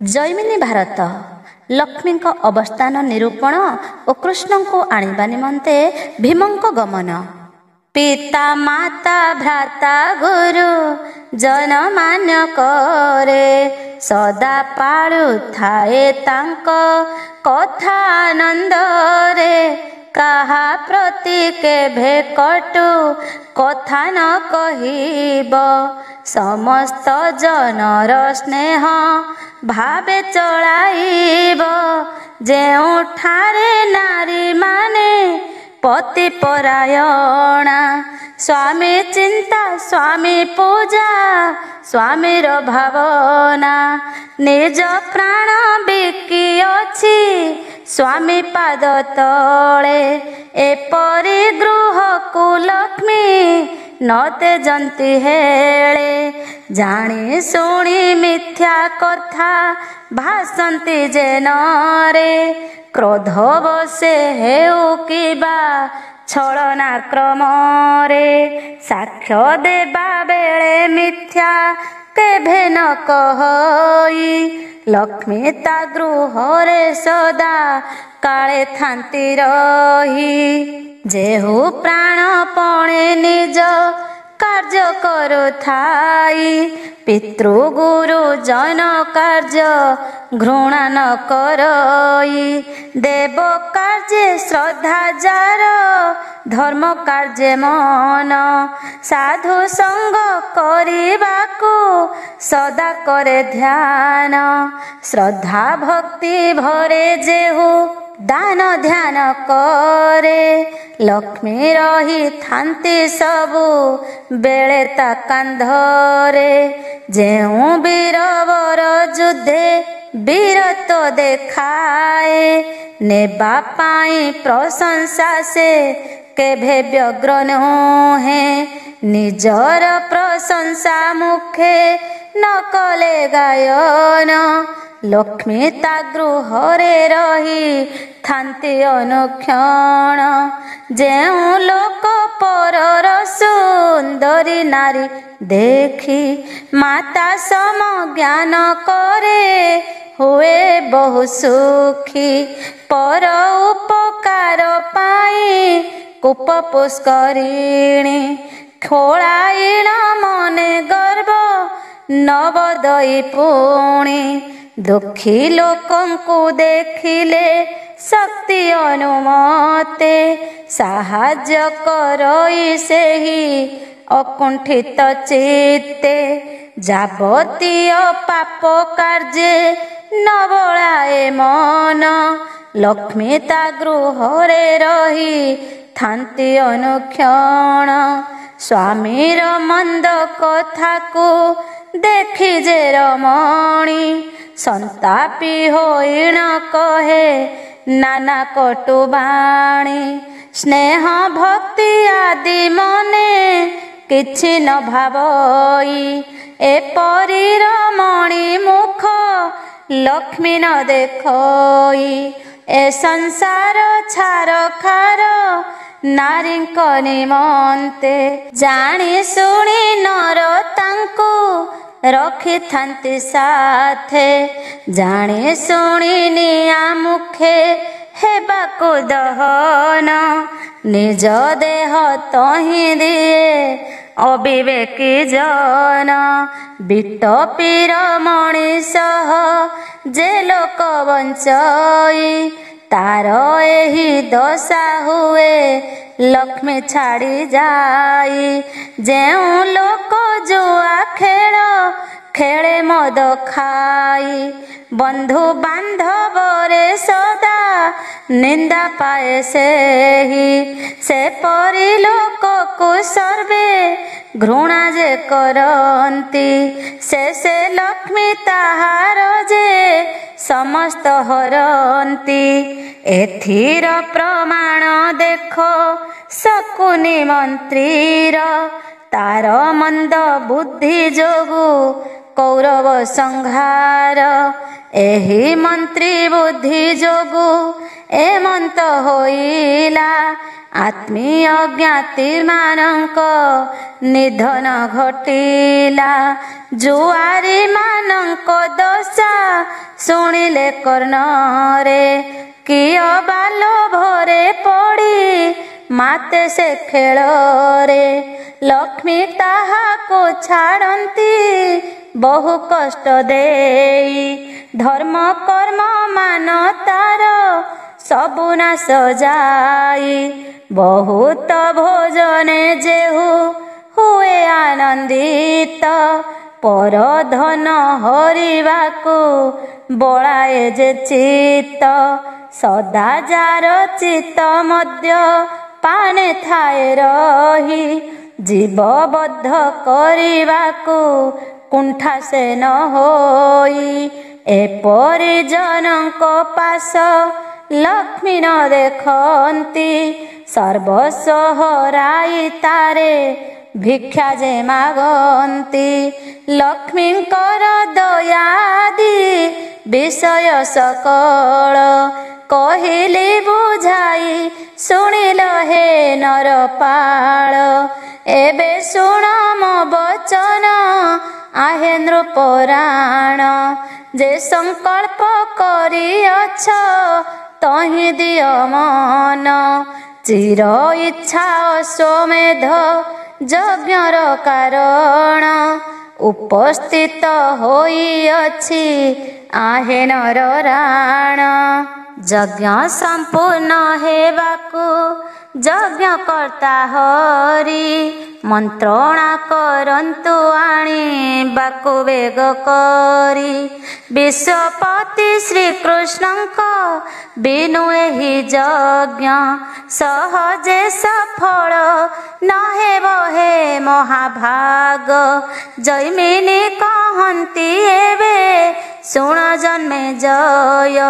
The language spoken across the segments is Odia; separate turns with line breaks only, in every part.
ଜୈମିନୀ ଭାରତ ଲକ୍ଷ୍ମୀଙ୍କ ଅବସ୍ଥାନ ନିରୂପଣ ଓ କୃଷ୍ଣଙ୍କୁ ଆଣିବା ନିମନ୍ତେ ଭୀମଙ୍କ ଗମନ। ପିତା ମାତା ଭ୍ରାତା ଗୁରୁ ଜନମାନ୍ୟ କରେ, ସଦା ପାଳୁଥାଏ ତାଙ୍କ କଥା ଆନନ୍ଦରେ। କାହା ପ୍ରତି କେଭେ କଟୁ କଥା ନ କହିବ, ସମସ୍ତ ଜନର ସ୍ନେହ ଭାବେ ଚଳାଇବ। ଯେଉଁଠାରେ ନାରୀମାନେ ପତି ପରାୟଣା, ସ୍ୱାମୀ ଚିନ୍ତା ସ୍ୱାମୀ ପୂଜା ସ୍ୱାମୀର ଭାବନା। ନିଜ ପ୍ରାଣ ବିକି ଅଛି ସ୍ୱାମୀ ପାଦ ତଳେ, ଏପରି ଗୃହକୁ ଲକ୍ଷ୍ମୀ ନ ତେଜନ୍ତି ହେଳେ। ଜାଣି ଶୁଣି ମିଥ୍ୟା କଥା ଭାସନ୍ତି ଯେ ନରେ, କ୍ରୋଧ ବଶେ ହେଉ କିବା ଛଳନା କ୍ରମରେ। ସାକ୍ଷ୍ୟ ଦେବା ବେଳେ ମିଥ୍ୟା କେଭେ ନ କହି, ଲକ୍ଷ୍ମୀ ତା ଗୃହରେ ସଦା କାଳେ ଥାନ୍ତି ରହି। ଯେହୁ ପ୍ରାଣପଣେ ନିଜ କାର୍ଯ୍ୟ କରୁଥାଇ, ପିତୃ ଗୁରୁ ଜନ କାର୍ଯ୍ୟ ଘୃଣା ନ କରଇ। ଦେବ କାର୍ଯ୍ୟେ ଶ୍ରଦ୍ଧା ଯାର, ଧର୍ମ କାର୍ଯ୍ୟେ ମନ। ସାଧୁ ସଙ୍ଗ କରିବାକୁ ସଦା କରେ ଧ୍ୟାନ, ଶ୍ରଦ୍ଧା ଭକ୍ତି ଭରେ ଯେହୁ ଦାନ ଧ୍ୟାନ କରେ। ଲକ୍ଷ୍ମୀ ରହିଥାନ୍ତି ସବୁ ବେଳେ ତା କାନ୍ଧରେ, ଯେଉଁ ବୀରବର ଯୁଦ୍ଧେ ବୀରତ୍ୱ ଦେଖାଏ। ନେବା ପାଇଁ ପ୍ରଶଂସା ସେ କେଭେ ବ୍ୟଗ୍ର ନୁହେଁ, ନିଜର ପ୍ରଶଂସା ମୁଖେ ନ କଲେ ଗାୟନ। ଲକ୍ଷ୍ମୀ ତା ଗୃହରେ ରହି ଥାନ୍ତି ଅନୁକ୍ଷଣ, ଯେଉଁ ଲୋକ ପରର ସୁନ୍ଦରୀ ନାରୀ ଦେଖି ମାତା ସମ ଜ୍ଞାନ କରେ, ହୁଏ ବହୁ ସୁଖୀ। ପର ଉପକାର ପାଇଁ କୂପ ପୁଷ୍କରିଣୀ, ଖୋଳାଇଣ ମନେ ଗର୍ବ ନବଦଇ ପୁଣି। ଦୁଃଖୀ ଲୋକଙ୍କୁ ଦେଖିଲେ ଶକ୍ତି ଅନୁମତେ, ସାହାଯ୍ୟ କରଇ ସେହି ଅକୁଣ୍ଠିତ ଚିତ୍ତେ। ଯାବତୀୟ ପାପ କାର୍ଯ୍ୟେ ନ ବଳାଏ ମନ, ଲକ୍ଷ୍ମୀ ତା ଗୃହରେ ରହି ଥାନ୍ତି ଅନୁକ୍ଷଣ। ସ୍ୱାମୀର ମନ୍ଦ କଥାକୁ ଦେଖି ଯେ ରମଣୀ, ସନ୍ତାପୀ ହୋଇଣ କହେ ନାନା କଟୁ ବାଣୀ। ସ୍ନେହ ଭକ୍ତି ଆଦି ମନେ କିଛି ନ ଭାବଇ, ଏପରି ରମଣୀ ମୁଖ ଲକ୍ଷ୍ମୀ ନ ଦେଖଇ। ଏ ସଂସାର ଛାର ଖାର ନାରୀଙ୍କ ନିମନ୍ତେ, ଜାଣି ଶୁଣି ନର ତାଙ୍କୁ ରଖିଥାନ୍ତି ସାଥେ। ଜାଣି ଶୁଣି ନିଆଁ ମୁଖେ ହେବାକୁ ଦହନ, ନିଜ ଦେହ ତହିଁ ଦିଏ ଅବିବେକୀ ଜନ। ବିଟପୀର ମଣିଷ ଯେ ଲୋକ ବଞ୍ଚଇ, ତାର ଏହି ଦଶା ହୁଏ ଲକ୍ଷ୍ମୀ ଛାଡ଼ି ଯାଇ। ଯେଉଁ ଲୋକ ଜୁଆ ଖେଳ ଖେଳେ ମଦ ଖାଇ, ବନ୍ଧୁ ବାନ୍ଧବରେ ସଦା ନିନ୍ଦା ପାଏ ସେହି। ସେପରି ଲୋକକୁ ସର୍ବେ ଘୃଣା ଯେ କରନ୍ତି, ସେ ଲକ୍ଷ୍ମୀ ତାହାର ଯେ ସମସ୍ତ ହରନ୍ତି। ଏଥିର ପ୍ରମାଣ ଦେଖ ଶକୁନି ମନ୍ତ୍ରୀର, ତାର ମନ୍ଦ ବୁଦ୍ଧି ଯୋଗୁ କୌରବ ସଂହାର। ଏହି ମନ୍ତ୍ରୀ ବୁଦ୍ଧି ଯୋଗୁ ଏମନ୍ତ ହୋଇଲା, आत्मीय ज्ञातिर्मानंक निधन घटिला जुआरी मानंक दशा शुणिले कर्णरे किय बालो भरे पड़ी माते से खेଳରେ लक्ष्मी ताहाको छाड़ती बहु कष्ट देई धर्म कर्म मान तार सबु नाश जाई बहुत भोजने जेहु हुए आनंदित पर धन हरिबाकु बळाए जे चित्त सदा जार चित्त मध्य पाने थाए रही जीवबद्ध करिबाकु कुंठा से न होई एपरि जनक पास लक्ष्मी न देखंती सर्वस्व हराई तारे भिक्षा जे मागंती लक्ष्मींकर दयादि विषय सकल कहिली बुझाई शुणिल हे नरपाल एबे शुण मो वचन आहे नृपराण जे संकल्प करिअछ तहि दिय मन चिर इच्छा अश्वमेध यज्ञर कारण उपस्थित होइअछि आहे नरराण यज्ञ संपूर्ण हेबाकु यज्ञ कर्ता हरि मंत्रणा करंतु आनिबाकु वेग करी विश्वपति श्री कृष्णंक बिनु एहि यज्ञ सहजे सफल न हेब हे महाभाग जैमिनी कहंती एबे शुण जन्मे जय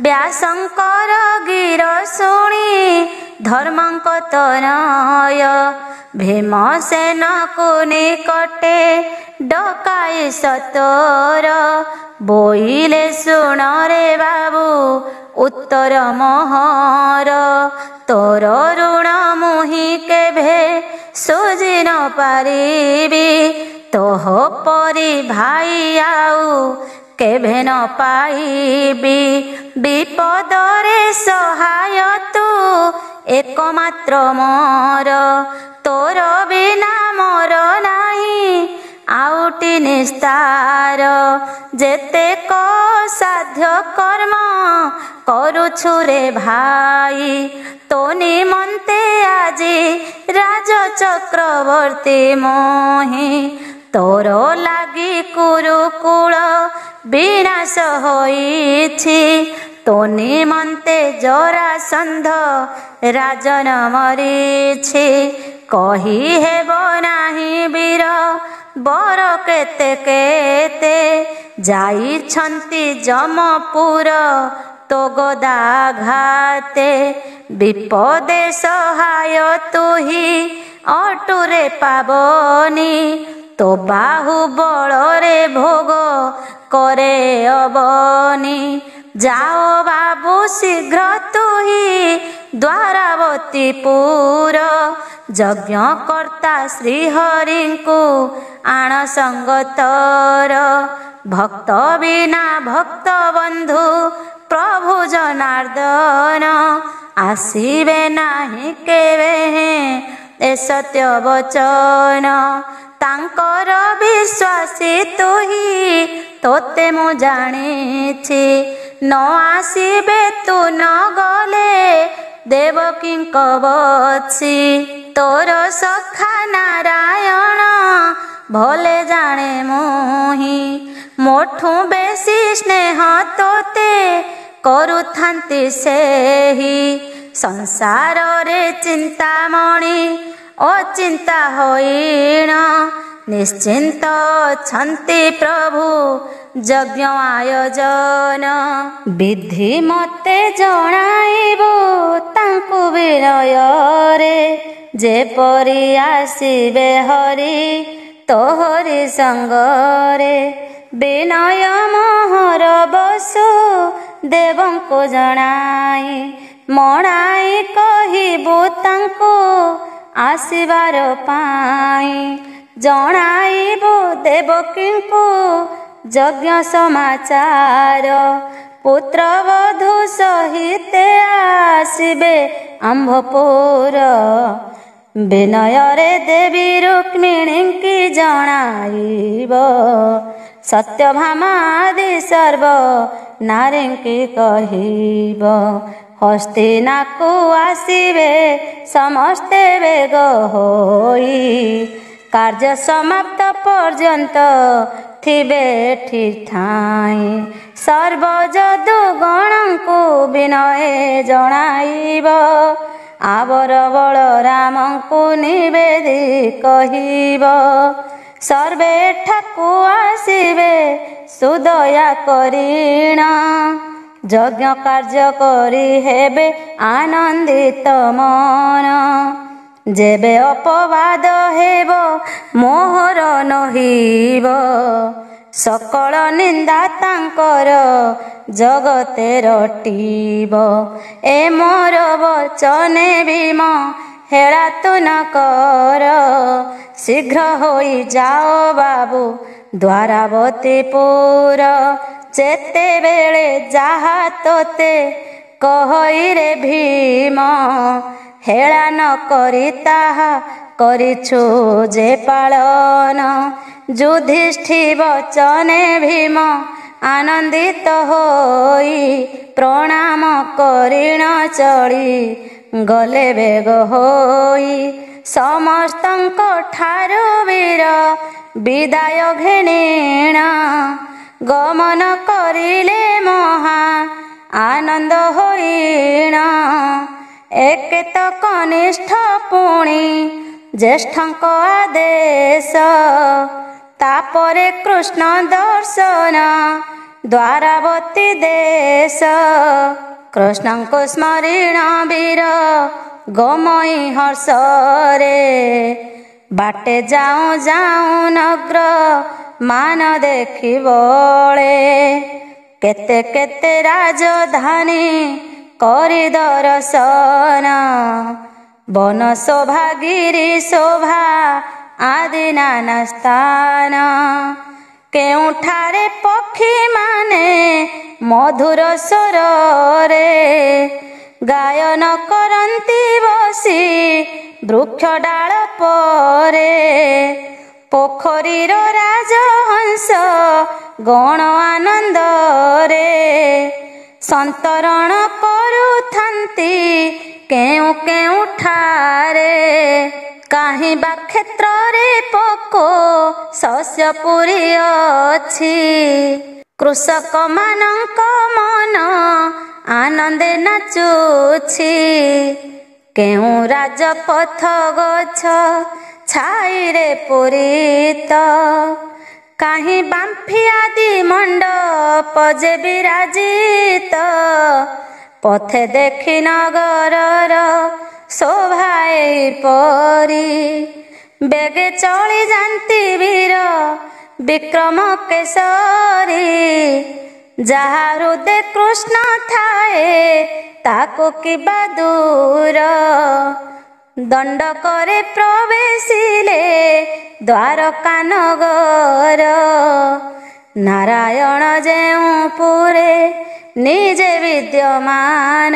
व्यासंकर गिर शुणी धर्मंक तनय भीमसेन को निकटे डकाई सतर बोइले शुण रे बाबू उत्तर मोहर तोर ऋण मुहि केभे सुझि न पारिबी तोह परि भाई आउ केभे न पाइबी विपदरे सहाय तू एकमात्र मोर तोर बिना मोर नाही आउटी निस्तार जेतेक साध्य कर्म करुछु रे भाई तो निमन्ते आजी राज चक्रवर्ती मोहि तोर लागी कुरुकुल विनाश होइछि तो निमन्ते जरासंध राजन मरिछि कही हेब नाही वीर बर केते केते जाइछन्ति जमपुर तो गदाघाते विपदे सहाय तुही अटुरे पाबनी तो बाहु बलरे भोग करे अबनी जाओ बाबू शीघ्र तुही द्वारावतीपुर यज्ञ कर्ता श्रीहरिंकु आण संगतर भक्त बिना भक्त बंधु प्रभु जनार्दन आसीबे नाही केवे ए सत्य वचन तांकर विश्वासी तुही तोते मु जानिछि न आसीबे तू न गले देवकींक बत्सी तोर सखा नारायण भले जाने मोहि मोठू बेसी स्नेह तोते करुथांती सेही संसार रे चिंतामणि अचिंता होइण निश्चिंत छन्ति प्रभु यज्ञ आयोजन विधि मते जणाइबु तांकु विनय रे जेपरि आसीबे हरि तोहरि संगरे विनय मोहर बसु देवंको जणाई ମଣାଇ କହିବୁ ତାଙ୍କୁ ଆସିବାର ପାଇଁ, ଜଣାଇବୁ ଦେବକୀଙ୍କୁ ଯଜ୍ଞ ସମାଚାର। ପୁତ୍ରବଧୂ ସହିତେ ଆସିବେ ଆମ୍ଭପୁର, ବିନୟରେ ଦେବୀ ରୁକ୍ମିଣୀଙ୍କି ଜଣାଇବ। ସତ୍ୟଭାମାଦି ସର୍ବ ନାରୀଙ୍କି କହିବ, ହସ୍ତିନାକୁ ଆସିବେ ସମସ୍ତେ ବେଗ ହୋଇ, କାର୍ଯ୍ୟ ସମାପ୍ତ ପର୍ଯ୍ୟନ୍ତ ଥିବେ ଠିକ୍ ଠାଇଁ। ସର୍ବଯଦୁଗଣଙ୍କୁ ବିନୟ ଜଣାଇବ, ଆବର ବଳରାମଙ୍କୁ ନିବେଦି କହିବ। ସର୍ବେ ଏଠାକୁ ଆସିବେ ସୁଦୟା କରିଣ, ଯଜ୍ଞ କାର୍ଯ୍ୟ କରି ହେବେ ଆନନ୍ଦିତ ମନ। ଯେବେ ଅପବାଦ ହେବ ମୋହର ନହିବ, ସକଳ ନିନ୍ଦା ତାଙ୍କର ଜଗତେ ରଟିବ। ଏ ମୋର ବଚନେ ଭୀମ ହେଳା ତୁ ନ କର, ଶୀଘ୍ର ହୋଇ ଯାଅ ବାବୁ ଦ୍ୱାରାବତୀପୁର। ଯେତେବେଳେ ଯାହା ତୋତେ କହିରେ ଭୀମ, ହେଳା ନ କରି ତାହା କରିଛୁ ଯେ ପାଳନ। ଯୁଧିଷ୍ଠି ବଚନେ ଭୀମ ଆନନ୍ଦିତ ହୋଇ, ପ୍ରଣାମ କରିଣ ଚଳି ଗଲେ ବେଗ ହୋଇ। ସମସ୍ତଙ୍କ ଠାରୁ ବୀର ବିଦାୟ ଘେଣିଣ, ଗମନ କରିଲେ ମହା ଆନନ୍ଦ ହୋଇଣ। ଏକେ ତ କନିଷ୍ଠ ପୁଣି ଜ୍ୟେଷ୍ଠଙ୍କ ଆଦେଶ, ତାପରେ କୃଷ୍ଣ ଦର୍ଶନ ଦ୍ୱାରାବତୀ ଦେଶ। କୃଷ୍ଣଙ୍କୁ ସ୍ମରିଣ ବୀର ଗୋମୟୀ ହର୍ଷରେ, ବାଟେ ଯାଉଁ ଯାଉଁ ନଗ୍ର ମାନ ଦେଖି ବଳେ। କେତେ କେତେ ରାଜଧାନୀ କରି ଦର୍ଶନ, ବନ ଶୋଭା ଗିରି ଶୋଭା ଆଦି ନାନା ସ୍ଥାନ। କେଉଁଠାରେ ପକ୍ଷୀମାନେ ମଧୁର ସ୍ୱରରେ, ଗାୟନ କରନ୍ତି ବସି ବୃକ୍ଷ ଡାଳ ପରେ। ପୋଖରୀର ରାଜହଂସ ଗଣ ଆନନ୍ଦରେ, ସନ୍ତରଣ କରୁଥାନ୍ତି କେଉଁ କେଉଁଠାରେ। କାହିଁ ବା କ୍ଷେତ୍ରରେ ପୋକ ଶସ୍ୟ ପୁରୀ ଅଛି, କୃଷକ ମାନଙ୍କ ମନ ଆନନ୍ଦେ ନାଚୁଛି। କେଉଁ ରାଜପଥ ଗଛ ଛାଇରେ ପୂରିତ, କାହିଁ ବାମ୍ଫି ଆଦି ମଣ୍ଡପ ଯେ ବିରାଜିତ। ପଥେ ଦେଖି ନଗରର ଶୋଭା ଏଇପରି, ବେଗେ ଚଳି ଯାନ୍ତି ବୀର ବିକ୍ରମ କେଶରୀ। ଯାହା ହୃଦେ କୃଷ୍ଣ ଥାଏ ତାକୁ କିବା ଦୂର, ଦଣ୍ଡ করে প্রবেশিলে দ্বারকা নগর। নারায়ণ ଯେଉଁ ପୁରେ ନିଜେ ବିଦ୍ୟମାନ,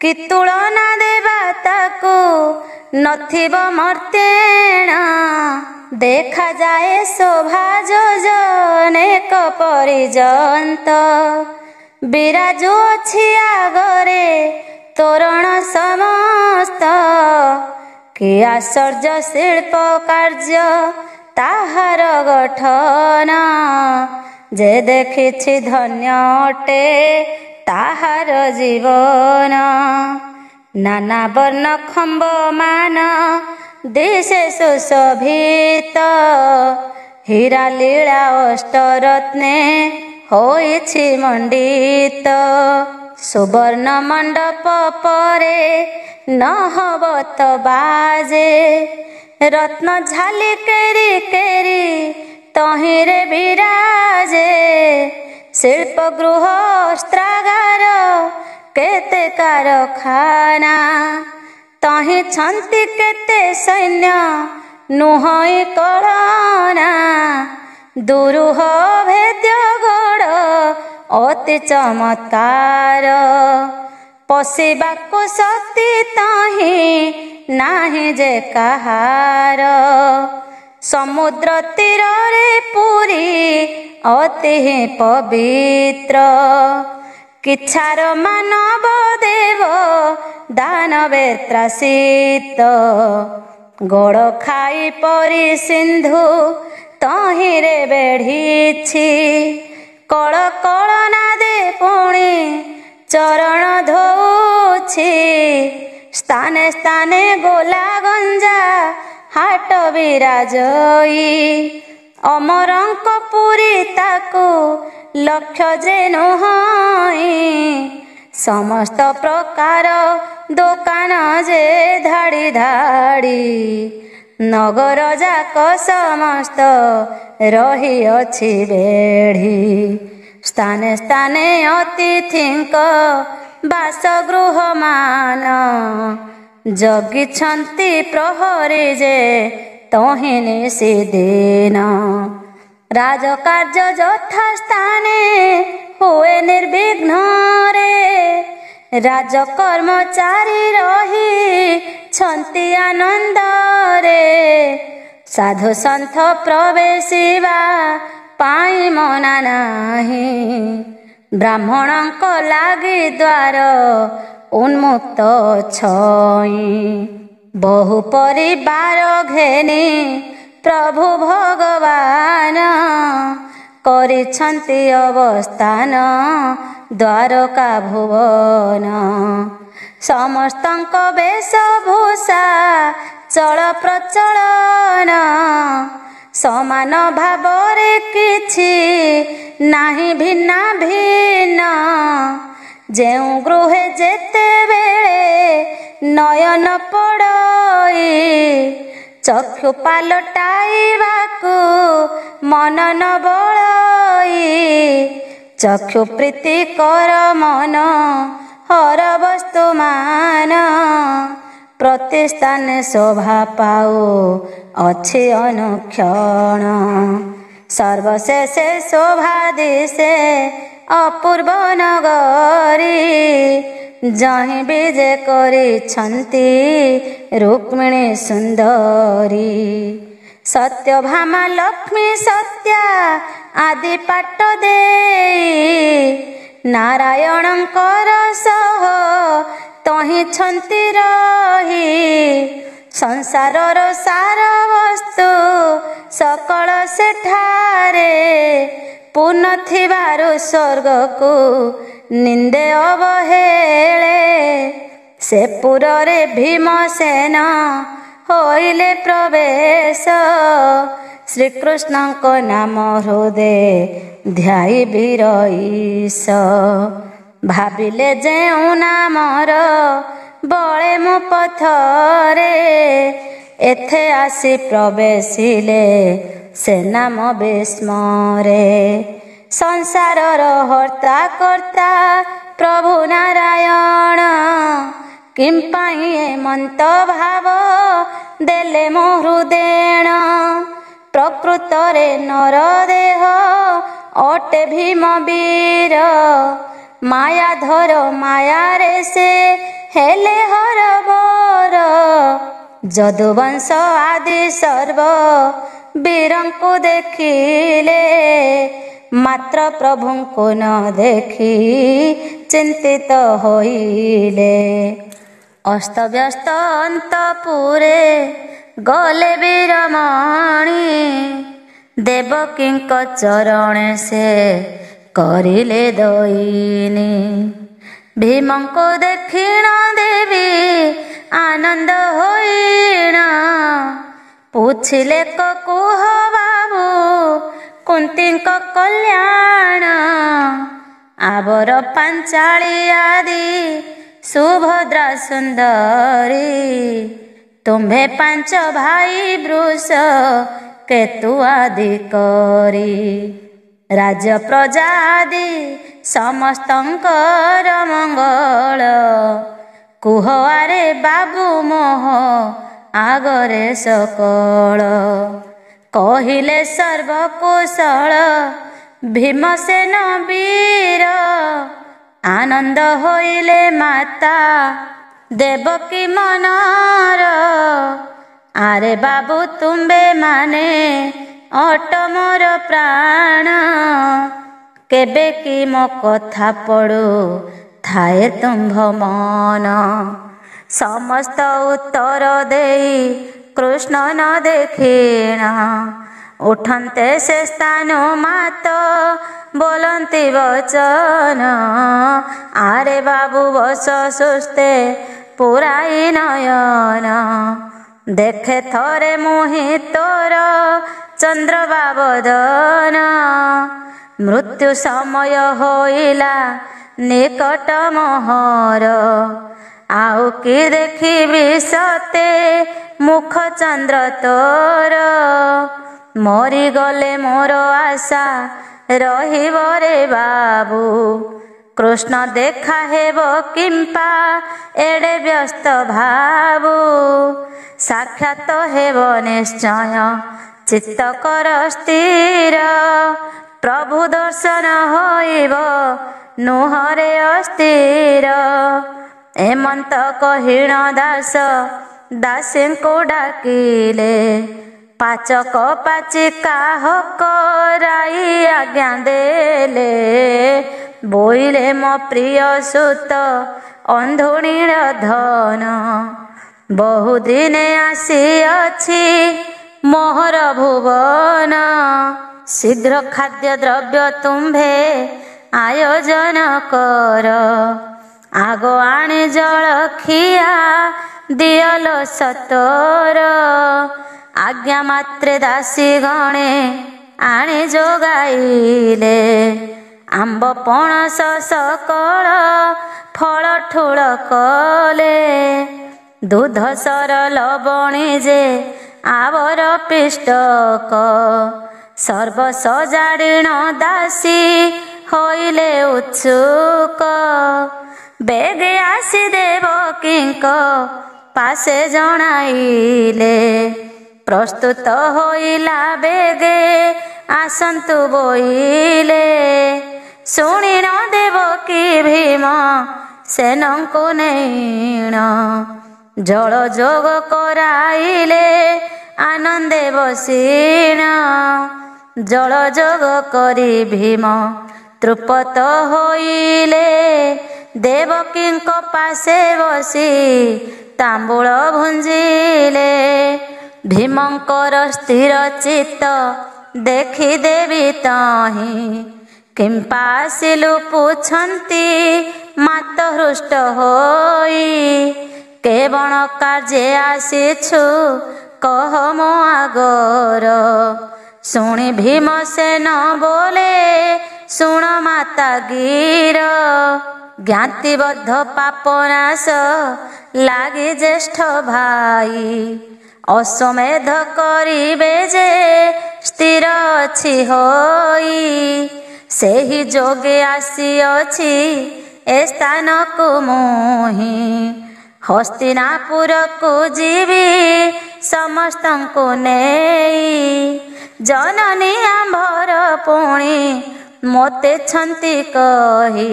କି ତୁଳନା ଦେବା ତାକୁ ନଥିବ ମର୍ତ୍ତେଣ। ଦେଖାଯାଏ ଶୋଭା ଯୋଜନେକ ପରିଜନ୍ତ, ବିରାଜୁ ଅଛି ଆଗରେ ତୋରଣ ସମସ୍ତ। କି ଆଶ୍ଚର୍ଯ୍ୟ ଶିଳ୍ପ କାର୍ଯ୍ୟ ତାହାର ଗଠନ, ଯେ ଦେଖିଛି ଧନ୍ୟ ଅଟେ ତାହାର ଜୀବନ। ନାନା ବର୍ଣ୍ଣ ଖମ୍ବ ମାନ ଦିଶେ ସୁଶୋଭିତ, ହୀରା ଲୀଳା ଅଷ୍ଟରତ୍ନେ ହୋଇଛି ମଣ୍ଡିତ। ସୁବର୍ଣ୍ଣ ମଣ୍ଡପ ପରେ নহবତ ବାଜେ, ରତ୍ନ ଝାଲି କେରି କେରି ତହିଁରେ ବିରାଜେ। ଶିଳ୍ପ ଗୃହ ଅସ୍ତ୍ରାଗାର केते कारखाना तही छंती केते सैन्य नुहई कळना दुरूह भेद्य गड़ अति चमत्कार पशिबाको शक्ति ताही नाही जे कहार समुद्र तीर रे पुरी अति पवित्र किच्छार मानव देव दानवे त्रासित गोड़ खाई परी सिंधु तहिरे बेढ़ीछि कल कल नादे पुणी चरण धोछि स्थाने स्थाने गोला गंजा हाट विराजई अमरंक पुरी ताकू लक्ष्य जे नुहई समस्त प्रकार दोकान जे धाड़ी धाड़ी नगर जाक समस्त रही अछि बेढ़ी स्थाने स्थाने अतिथिंक बासगृह मान जगिछंती प्रहरी जे तहि निषिदिन राजकार्य यथा स्थाने हुए निर्विघ्न रे राजकर्मचारी रही छंती आनंद रे साधु सन्थ प्रवेशिबा पाई मना नाही ब्राह्मणक लागि द्वार उन्मुक्त छई बहु परिवार घेनी प्रभु भगवान करिछन्ति अवस्थान द्वारका भुवन समस्तଙ୍କ वेशभूषा चल प्रचलन समान भावरे किछि नाही भिन्ना भिन्न जेउ गृहे जेतेबेले नयन पड़ई चक्षु पालटाइबाकू मन न बड़ई चक्षु प्रीति कर मन हर वस्तु मान प्रतिष्ठान शोभा पाओ अच्छे अनुक्षण सर्वशेषे शोभा दिशे अपूर्व नगरी जहीं विजय करिछन्ति रुक्मिणी सुंदरी सत्यभामा लक्ष्मी सत्या आदि पाट देई नारायणंकर सह तहि छन्ति रही संसारर सार वस्तु सकल सेठारे पूर्ण थिबारु स्वर्ग को निंदे अवहेले से पुरे भीमसेन होइले प्रवेश श्रीकृष्ण को नाम हृदय ध्याई वीरईश भाविले जेउ नामर बळे मो पथरे एथे आसी प्रवेशिले से नाम विस्मरे संसारर हर्ता कर्ता प्रभु नारायण किंपाई मंत भाव देले मो हृदयेण प्रकृतरे नर देह अटे भीम वीर मायाधर माया रे से हेले हर बर जदुवंश आदि सर्व वीरंकु देखिले मात्र प्रभुंकु न देखी चिंतित होइले अस्तव्यस्त अंतपुरे गले वीरमणि देवकींक चरण से करिले दईनी भीमंको देखिण देवी आनंद होइण पूछिले कुह बाबू कुंतींक कल्याण आवर पांचाली आदि सुभद्रा सुंदरी तुम्भे पांच भाई वृष केतु आदि करी ରାଜ ପ୍ରଜାଦି ସମସ୍ତଙ୍କର ମଙ୍ଗଳ। କୁହ ଆରେ ବାବୁ ମୋହ ଆଗରେ ସକଳ। କହିଲେ ସର୍ବକୁଶଳ ଭୀମସେନ ବୀର। ଆନନ୍ଦ ହୋଇଲେ ମାତା ଦେବକୀ ମନର। ଆରେ ବାବୁ ତୁମ୍ଭେ ମାନେ ଅଟ ମୋର ପ୍ରାଣ। କେବେ କି ମୋ କଥା ପଡ଼ୁ ଥାଏ ତୁମ୍ଭ ମନ। ସମସ୍ତ ଉତ୍ତର ଦେଇ କୃଷ୍ଣ ନ ଦେଖିଣ। ଉଠନ୍ତେ ସେ ସ୍ଥାନ ମାତ ବୋଲନ୍ତି ବଚନ। ଆରେ ବାବୁ ବସ ସୁସ୍ତେ ପୁରାଇ ନୟନ। ଦେଖେ ଥରେ ମୁହିଁ ତୋର ଚନ୍ଦ୍ରବାବଦନ। ମୃତ୍ୟୁ ସମୟ ହୋଇଲା ନିକଟ ମୋହର। ଆଉ କି ଦେଖିବି ସତେ ମୁଖ ଚନ୍ଦ୍ର ତୋର। ମରିଗଲେ ମୋର ଆଶା ରହିବ ରେ ବାବୁ। କୃଷ୍ଣ ଦେଖା ହେବ କିମ୍ପା ଏଡ଼େ ବ୍ୟସ୍ତ ଭାବୁ। ସାକ୍ଷାତ ହେବ ନିଶ୍ଚୟ ଚିତ୍ତ କର ସ୍ଥିର। ପ୍ରଭୁ ଦର୍ଶନ ହୋଇବ ନୁହରେ ଅସ୍ଥିର। ଏମନ୍ତ କହିଣ ଦାସ ଦାସୀଙ୍କୁ ଡାକିଲେ। ପାଚକ ପାଚିକା ହକରାଇ ଆଜ୍ଞା ଦେଲେ। ବୋଇଲେ ମୋ ପ୍ରିୟ ସୁତ ଅନ୍ଧୁଣୀର ଧନ। ବହୁଦିନେ ଆସିଅଛି ମୋହର ଭୁବନ। ଶୀଘ୍ର ଖାଦ୍ୟ ଦ୍ରବ୍ୟ ତୁମ୍ଭେ ଆୟୋଜନ କର। ଆଗ ଆଣି ଜଳଖିଆ ଦିଅଲୋ ସତର। ଆଜ୍ଞା ମାତ୍ରେ ଦାସୀ ଗଣେ ଆଣି ଯୋଗାଇଲେ। ଆମ୍ବ ପଣସ ସକଳ ଫଳ ଠୁଳ କଲେ। ଦୁଧ ସର ଲବଣୀ ଯେ ଆବର ପିଷ୍ଟକ। ସର୍ବ ସଜାଡ଼ିଣ ଦାସୀ ହୋଇଲେ ଉତ୍ସୁକ। ବେଗେ ଆସି ଦେବକୀଙ୍କ ପାଶେ ଜଣାଇଲେ। ପ୍ରସ୍ତୁତ ହୋଇଲା ବେଗେ ଆସନ୍ତୁ ବୋଇଲେ। ଶୁଣିଣ ଦେବକୀ ଭୀମ ସେନଙ୍କୁ ନେଇଣ। ଜଳ ଯୋଗ କରାଇଲେ ଆନନ୍ଦେ ବସିଣ। ଜଳ ଯୋଗ କରି ଭୀମ ତୃପତ ହୋଇଲେ। ଦେବକୀଙ୍କ ପାଶେ ବସି ତାମ୍ବୁଳ ଭୁଞ୍ଜିଲେ। ଭୀମଙ୍କର ସ୍ଥିର ଚିତ୍ତ ଦେଖି ଦେବି ତହିଁ। କିମ୍ପା ଆସିଲୁ ପୁଛନ୍ତି ମାତ ହୃଷ୍ଟ ହୋଇ। କେବଳ କାର୍ଯ୍ୟେ ଆସିଛୁ କହ ମୋ ଆଗର। ଶୁଣି ଭୀମସେନ ବୋଲେ ଶୁଣ ମାତା ଗୀର। ଜ୍ଞାତିବଦ୍ଧ ପାପନାଶ ଲାଗି ଜ୍ୟେଷ୍ଠ ଭାଇ। ଅଶ୍ୱମେଧ କରିବେ ଯେ ସ୍ଥିର ଅଛି ହୋଇ। ସେହି ଯୋଗେ ଆସିଅଛି ଏ ସ୍ଥାନକୁ ମୁହିଁ। ହସ୍ତିନାପୁରକୁ ଯିବି ସମସ୍ତଙ୍କୁ ନେଇ। ଜନନୀ ଆମ୍ଭର ପୁଣି ମୋତେ ଛନ୍ତି କହି।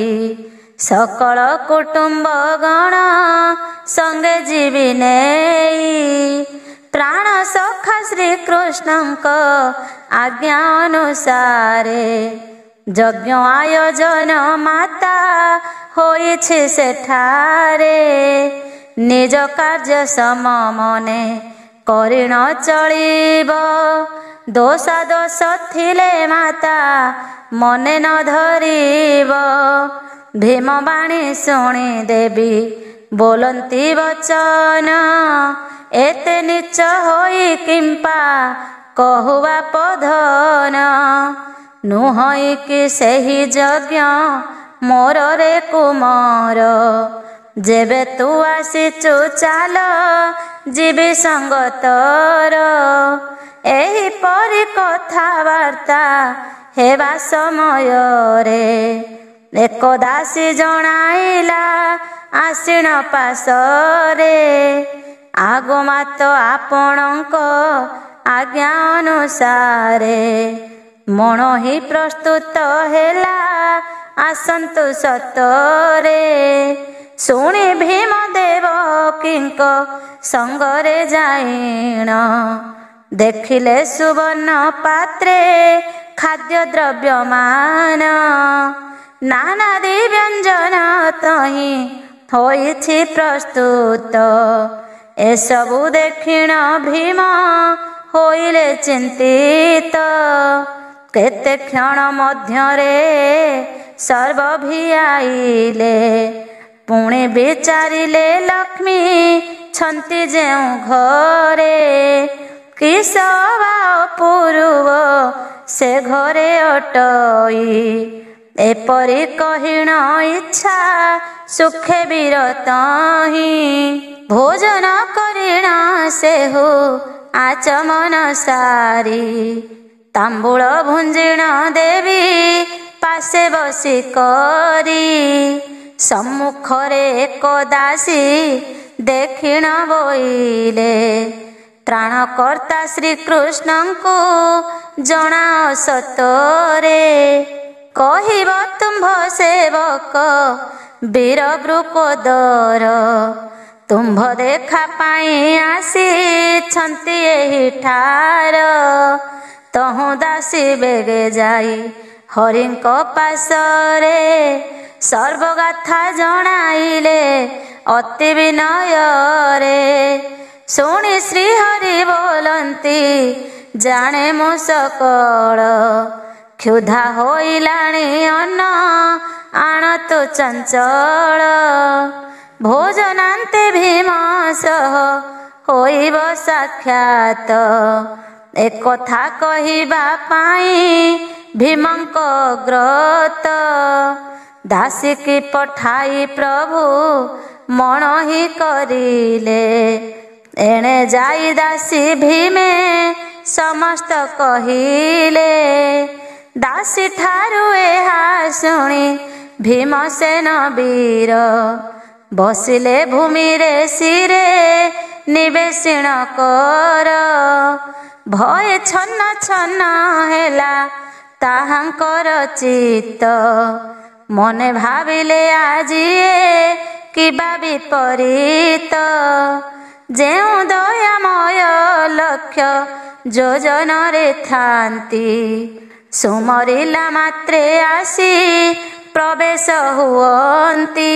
ସକଳ କୁଟୁମ୍ବ ଗଣ ସଙ୍ଗେ ଯିବି ନେଇ। ପ୍ରାଣ ସଖା ଶ୍ରୀକୃଷ୍ଣଙ୍କ ଆଜ୍ଞା ଅନୁସାରେ। ଯଜ୍ଞ ଆୟୋଜନ ମାତା ହୋଇଛି ସେଠାରେ। ନିଜ କାର୍ଯ୍ୟ ସମ ମନେ କରିଣ ଚଳିବ। ଦୋଷା ଦୋଷ ଥିଲେ ମାତା ମନେ ନ ଧରିବ। ଭୀମ ବାଣୀ ଶୁଣି ଦେବି ବୋଲନ୍ତି ବଚନ। ଏତେ ନିଚ ହୋଇ କିମ୍ପା କହୁବା ପଧନ। ନୁହଁ କି ସେହି ଯଜ୍ଞ ମୋର ରେ କୁମର। ଯେବେ ତୁ ଆସିଛୁ ଚାଲ ଯିବି ସଙ୍ଗତର। ଏହିପରି କଥାବାର୍ତ୍ତା ହେବା ସମୟରେ ଏକ ଦାସୀ ଜଣାଇଲା ଆଶ୍ଵିନ ପାଶରେ, ଆଗମାତ ଆପଣଙ୍କ ଆଜ୍ଞା ଅନୁସାରେ ମଣ ହିଁ ପ୍ରସ୍ତୁତ ହେଲା ଆସନ୍ତୁ ସତରେ। ଶୁଣି ଭୀମ ଦେବକୀଙ୍କ ସଙ୍ଗରେ ଯାଇଣ, ଦେଖିଲେ ସୁବର୍ଣ୍ଣ ପାତ୍ରେ ଖାଦ୍ୟ ଦ୍ରବ୍ୟମାନ, ନାନାଦି ବ୍ୟଞ୍ଜନ ତହିଁ ହୋଇଛି ପ୍ରସ୍ତୁତ। ଏସବୁ ଦେଖିଣ ଭୀମ ହୋଇଲେ ଚିନ୍ତିତ, କେତେ କ୍ଷଣ ମଧ୍ୟରେ ସର୍ବଭିଆଇଲେ, ପୁଣି ବିଚାରିଲେ ଲକ୍ଷ୍ମୀ ଛନ୍ତି ଯେଉଁ ଘରେ, କିସ ବା ଅପୂର୍ବ ସେ ଘରେ ଅଟଇ, ଏପରି କହିଣ ଇଚ୍ଛା ସୁଖେ ବିରତ ହିଁ, ଭୋଜନ କରିଣ ସେହୁ ଆଚମନ ସାରି, ତାମ୍ବୁଳ ଭୁଞ୍ଜିଣ ଦେବୀ ପାଶେ ବସି କରି, ସମ୍ମୁଖରେ ଏକ ଦାସୀ ଦେଖିଣ ବୋଇଲେ, ତ୍ରାଣକର୍ତ୍ତା ଶ୍ରୀକୃଷ୍ଣଙ୍କୁ ଜଣାଅ ସତରେ, କହିବ ତୁମ୍ଭ ସେବକ ବୀର ବୃକୋଦର, ତୁମ୍ଭ ଦେଖା ପାଇଁ ଆସିଛନ୍ତି ଏହିଠାର। ତହୁଁ ଦାସୀ ବେଗେ ଯାଇ ହରିଙ୍କ ପାଶରେ, ସର୍ବଗାଥା ଜଣାଇଲେ ଅତି ବିନୟରେ, ଶୁଣି ଶ୍ରୀହରି ବୋଲନ୍ତି ଜାଣେ ମୁଁ ସକଳ, କ୍ଷୁଧା ହୋଇଲାଣି ଅନ୍ନ ଆଣତୁ ଚଞ୍ଚଳ, ଭୋଜନାନ୍ତେ ଭୀମ ସହ ହୋଇବ ସାକ୍ଷାତ, ଏକଥା କହିବା ପାଇଁ ଭୀମଙ୍କ ଗ୍ରତ, ଦାସୀକି ପଠାଇ ପ୍ରଭୁ ମଣ ହିଁ କରିଲେ, ଏଣେ ଯାଇ ଦାସୀ ଭୀମେ ସମସ୍ତ କହିଲେ, ଦାସୀ ଠାରୁ ଏହା ଶୁଣି ଭୀମସେନ ବୀର, ବସିଲେ ଭୂମିରେ ଶିରେ ନିବେଶିଣ କର, ଭୟ ଛନ୍ନ ଛନ୍ନ ହେଲା ତାହାଙ୍କର ଚିତ୍ତ, ମନେ ଭାବିଲେ ଆଜି କିବା ବିପରୀତ, ଯେଉଁ ଦୟାମୟ ଲକ୍ଷ୍ୟ ଯୋଜନରେ ଥାନ୍ତି, ସୁମରିଲା ମାତ୍ରେ ଆସି ପ୍ରବେଶ ହୁଅନ୍ତି,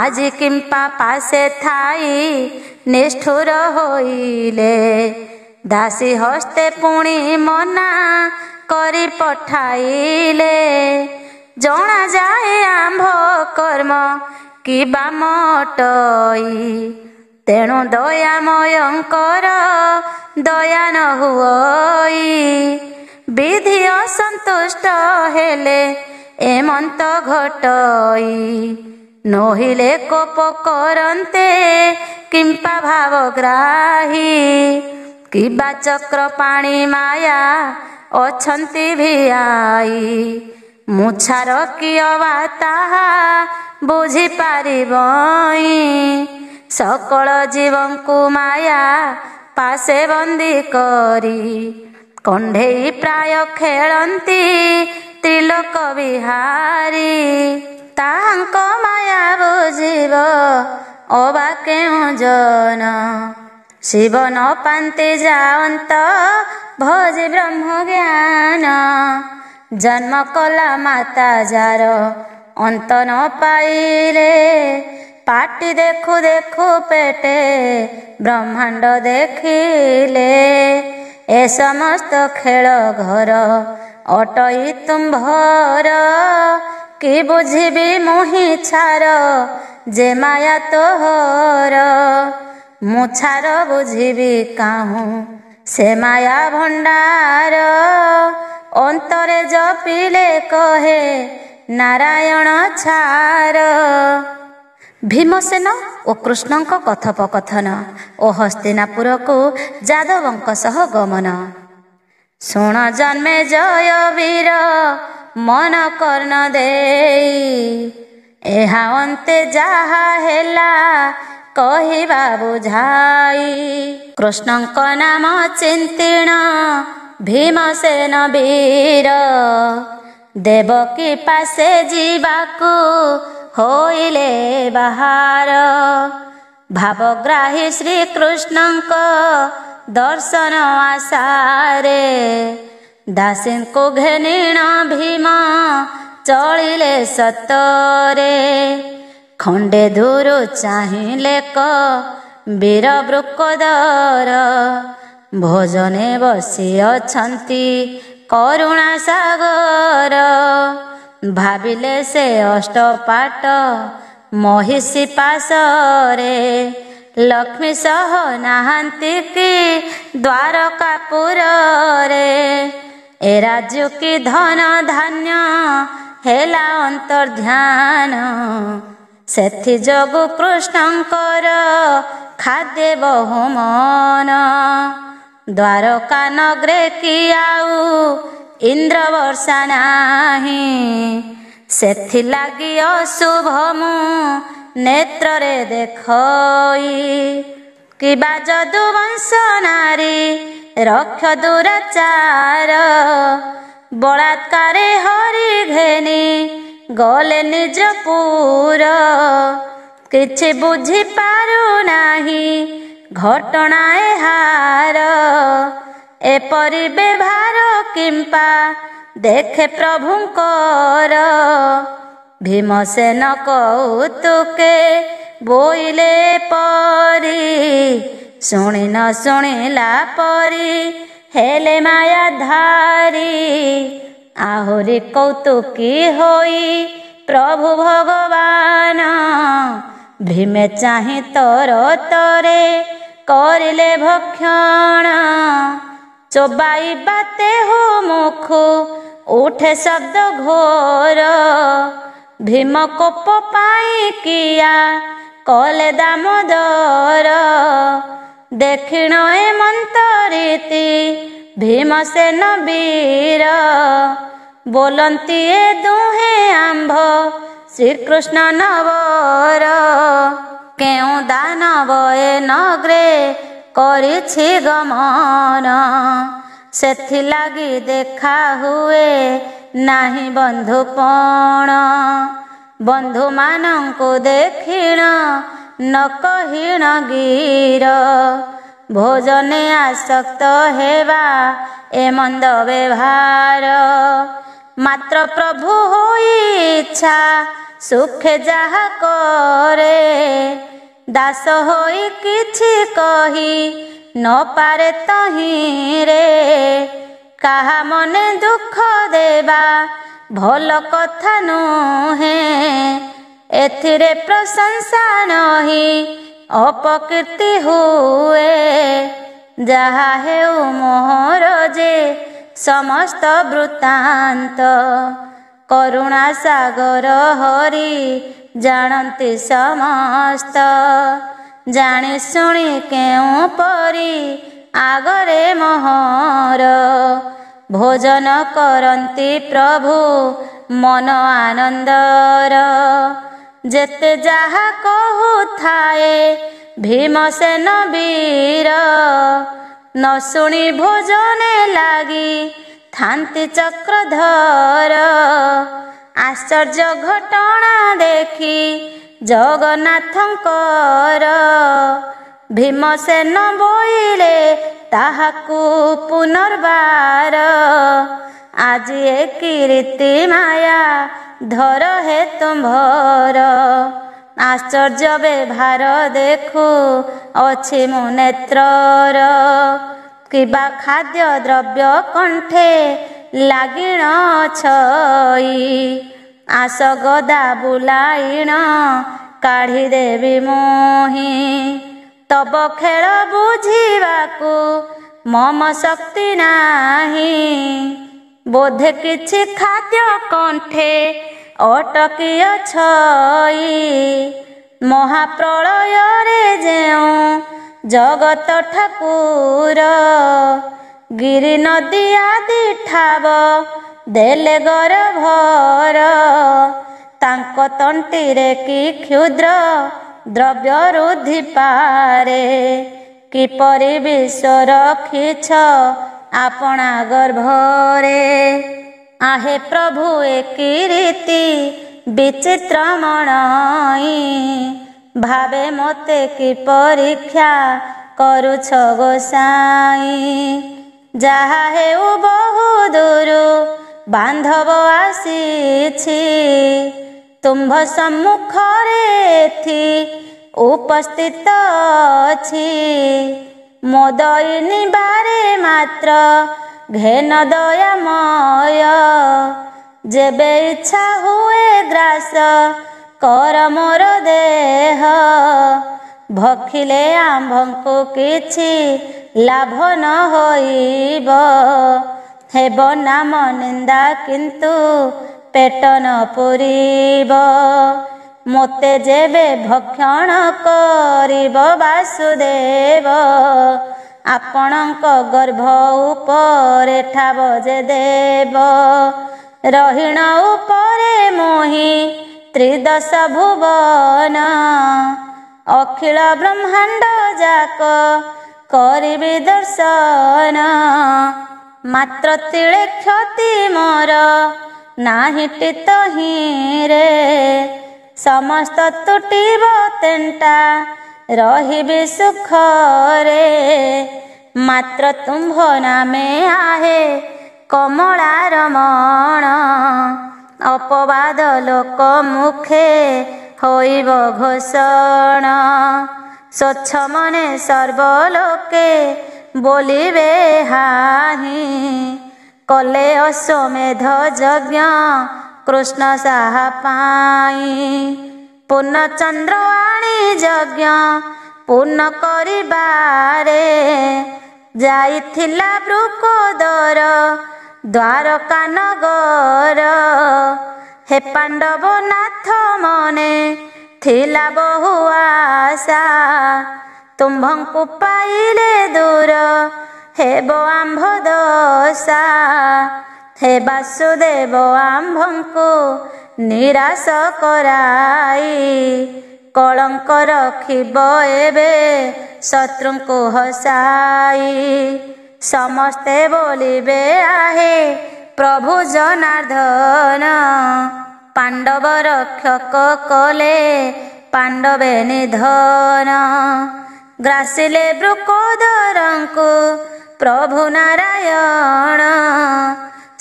ଆଜି କିମ୍ପା ପାଶେ ଥାଇ ନିଷ୍ଠୁର ହୋଇଲେ, ଦାସୀ ହସ୍ତେ ପୁଣି ମନା କରି ପଠାଇଲେ, ଜଣାଯାଏ ଆମ୍ଭ କର୍ମ କିବା ମଟଇ, ତେଣୁ ଦୟାମୟଙ୍କର ଦୟା ନ ହୁଅଇ, ବିଧି ଅସନ୍ତୁଷ୍ଟ ହେଲେ ଏମନ୍ତ ଘଟଇ, ନୋହିଲେ କୋପ କରନ୍ତେ କିମ୍ପା ଭାବଗ୍ରାହୀ, କିବା ଚକ୍ର ପାଣି ମାୟା ଅଛନ୍ତି ଭିଆଇ, ମୁଛାର କିଅ ବା ତାହା ବୁଝିପାରିବଇଁ, ସକଳ ଜୀବଙ୍କୁ ମାୟା ପାଶେ ବନ୍ଦୀ କରି, କଣ୍ଢେଇ ପ୍ରାୟ ଖେଳନ୍ତି ତ୍ରିଲୋକ ବିହାରୀ, ତାଙ୍କ ମାୟା ବୁଝିବ ଅବା କେଉଁ ଜନ, ଶିବ ନ ପାନ୍ତି ଯାଅନ୍ତ ଭଜି ବ୍ରହ୍ମ ଜ୍ଞାନ, ଜନ୍ମ କଲା ମାତା ଯାର ଅନ୍ତ ନ ପାଇଲେ, ପାଟି ଦେଖୁ ଦେଖୁ ପେଟେ ବ୍ରହ୍ମାଣ୍ଡ ଦେଖିଲେ, ଏ ସମସ୍ତ ଖେଳ ଘର ଅଟଇ ତୁମ୍ଭର, କି ବୁଝିବି ମୁହିଁ ଛାର ଯେ ମାୟା ତୋହର, ମୁଁ ଛାର ବୁଝିବି କାହୁଁ ସେ ମାୟା ଭଣ୍ଡାର, ଅନ୍ତରେ ଜପିଲେ କହେ ନାରାୟଣ ଛାର। ଭୀମସେନ ଓ କୃଷ୍ଣଙ୍କ କଥୋପକଥନ ଓ ହସ୍ତିନାପୁରକୁ ଯାଦବଙ୍କ ସହ ଗମନ। ଶୁଣ ଜନ୍ମେ ଜୟ ବୀର ମନ କର୍ଣ୍ଣ ଦେଇ, ଏହା ଅନ୍ତେ ଯାହା ହେଲା କହିବା ବୁଝାଇ। କୃଷ୍ଣଙ୍କ ନାମ ଚିନ୍ତିଣ ଭୀମସେନ ବୀର, ଦେବକୀ ପାଶେ ଯିବାକୁ ହୋଇଲେ ବାହାର। ଭାବଗ୍ରାହୀ ଶ୍ରୀକୃଷ୍ଣଙ୍କ ଦର୍ଶନ ଆଶାରେ, ଦାସୀଙ୍କୁ ଘେନିଣ ଭୀମ ଚଳିଲେ ସତରେ। ଖଣ୍ଡେ ଦୂରୁ ଚାହିଁଲେ କ ବୀର ବୃକୋଦର, ଭୋଜନେ ବସି ଅଛନ୍ତି କରୁଣା ସାଗର। ଭାବିଲେ ସେ ଅଷ୍ଟପାଟ ମହିଷୀ ପାଶରେ, ଲକ୍ଷ୍ମୀ ସହ ନାହାନ୍ତି କି ଦ୍ୱାରକାପୁରରେ। ଏ ରାଜ୍ୟ କି ଧନ ଧାନ୍ୟ ହେଲା ଅନ୍ତର୍ଧ୍ୟାନ, ସେଥି ଯୋଗୁ କୃଷ୍ଣଙ୍କର ଖାଦ୍ୟ ବହୁମନ। ଦ୍ୱାରକା ନଗରେ କି ଆଉ ଇନ୍ଦ୍ର ବର୍ଷା ନାହିଁ, ସେଥିଲାଗି ଅଶୁଭ ମୁଁ ନେତ୍ରରେ ଦେଖଇ। କିବା ଯଦୁବଂଶ ନାରୀ ରକ୍ଷ ଦୁରାଚାର, ବଳାତ୍କାରେ ହରି ଘେନି ଗଲେ ନିଜ ପୁର। କିଛି ବୁଝି ପାରୁନାହିଁ ଘଟଣା ଏହାର, ଏପରି ବ୍ୟବହାର କିମ୍ପା ଦେଖେ ପ୍ରଭୁଙ୍କର। ଭୀମସେନ କୌତୁକେ ବୋଇଲେ ପରି, ଶୁଣି ନ ଶୁଣିଲା ପରି ହେଲେ ମାୟାଧାରୀ। ଆହୁରି କୌତୁକୀ ହୋଇ ପ୍ରଭୁ ଭଗବାନ, ଭୀମେ ଚାହିଁ ତରତରେ କରିଲେ ଭକ୍ଷଣ। ଚୋବାଇବା ତେହୁ ମୁଖୁ ଉଠେ ଶବ୍ଦ ଘୋର, ଭୀମ କୋପ ପାଇଁ କିଆ କଲେ ଦାମୋଦର। ଦେଖିଣ ଏ ମନ୍ତରୀତି ଭୀମସେନ ବୀର, ବୋଲନ୍ତି ଏ ଦୁହେଁ ଆମ୍ଭ ଶ୍ରୀକୃଷ୍ଣ ନବର। କେଉଁ ଦାନବ ଏ ନଗରେ କରିଛି ଗମନ, ସେଥିଲାଗି ଦେଖା ହୁଏ ନାହିଁ ବନ୍ଧୁପଣ। ବନ୍ଧୁମାନଙ୍କୁ ଦେଖିଣ ନ କହିଣ ଗୀର, ଭୋଜନେ ଆସକ୍ତ ହେବା ଏ ମନ୍ଦ ବ୍ୟବହାର। ମାତ୍ର ପ୍ରଭୁ ହୋଇ ଇଚ୍ଛା ସୁଖେ ଯାହା କରେ, ଦାସ ହୋଇ କିଛି କହି ନ ପାରେ ତହିଁରେ। କାହା ମନେ ଦୁଃଖ ଦେବା ଭଲ କଥା ନୁହେଁ, ଏଥିରେ ପ୍ରଶଂସା ନହି ଅପକୀର୍ତ୍ତି ହୁଏ। ଯାହା ହେଉ ମୋହର ଯେ ସମସ୍ତ ବୃତ୍ତାନ୍ତ, କରୁଣା ସାଗର ହରି ଜାଣନ୍ତି ସମସ୍ତ। ଜାଣି ଶୁଣି କେଉଁ ପରି ଆଗରେ ମୋହର, ଭୋଜନ କରନ୍ତି ପ୍ରଭୁ ମନ ଆନନ୍ଦର। ଯେତେ ଯାହା କହୁଥାଏ ଭୀମସେନ ବୀର, ନ ଶୁଣି ଭୋଜନେ ଲାଗି ଥାନ୍ତି ଚକ୍ରଧର। ଆଶ୍ଚର୍ଯ୍ୟ ଘଟଣା ଦେଖି ଜଗନ୍ନାଥଙ୍କର, ଭୀମସେନ ବୋଇଲେ ତାହାକୁ ପୁନର୍ବାର। ଆଜି ଏ କୀର୍ତ୍ତି ମାୟା ଧର ହେ ତୁମ୍ଭର, ଆଶ୍ଚର୍ଯ୍ୟ ବ୍ୟବହାର ଦେଖୁ ଅଛି ମୋ ନେତ୍ରର। କିବା ଖାଦ୍ୟ ଦ୍ରବ୍ୟ କଣ୍ଠେ ଲାଗିଣ ଛଇ, ଆସ ଗଦା ବୁଲାଇଣ କାଢ଼ି ଦେବି ମୋହି। ତବ ଖେଳ ବୁଝିବାକୁ ମମ ଶକ୍ତି ନାହିଁ, ବୋଧେ କିଛି ଖାଦ୍ୟ କଣ୍ଠେ ଅଟକି ଅଛଇ। ମହାପ୍ରଳୟରେ ଯେଉଁ ଜଗତ ଠାକୁର, गिरी नदी आदि ठाब देले गरभर तांको तंटीरे कि क्षुद्र द्रव्य रुद्धि पारे किपरि विश्व रखिछ आपणा गर्भरे आहे प्रभु एकी रीति विचित्र मणई भावे मते कि परीक्षा करुछ गोसाई जहा हेउ बहु दूरु बांधव आसीछि तुम्भ सम्मुखरे थी उपस्थित अछि मोदयिनी बारे मात्र घेन दयामय जेबे इच्छा हुए ग्रास कर मोर देह भखिले आम्भଙ୍କୁ किछि लाभ न होइब हेब नाम निंदा किंतु पेट न पुरिब मोते जेबे भक्षण करिब वासुदेव आपणଙ୍କ गर्भ उपरे ठाब जे देव रहिण उपरे मोहि त्रिदश भुवन अखिल ब्रह्मांड जाक करिबि दर्शन मात्र तिळे क्षति मोर नाही टितहि रे समस्त तुटिब तेंटा रहिबि सुखरे मात्र तुम्भ नामे आहे कमला रमण अपवाद लोक मुखे होइब घोषण स्वच्छ मने सर्वलोके बोलिबे हाहि कले अश्वमेध यज्ञ कृष्ण साहा पाई पूर्णचंद्र आणी यज्ञ पूर्ण करिबारे जाइथिला वृकोदर द्वारका नगर हे पांडव नाथ मने थिला बहु आशा तुम्भଙ୍କୁ पाइले दूर हेब आम्भ दशा हे वासुदेव आम्भଙ୍କୁ निराश कराई कलंक रखिब एबे शत्रुଙ୍କୁ हसाई समस्ते बोलिबे आहे प्रभु जनार्दन पांडव रक्षक कले पांडवे निधन ग्रासिले वृकोदरଙ୍କୁ प्रभु नारायण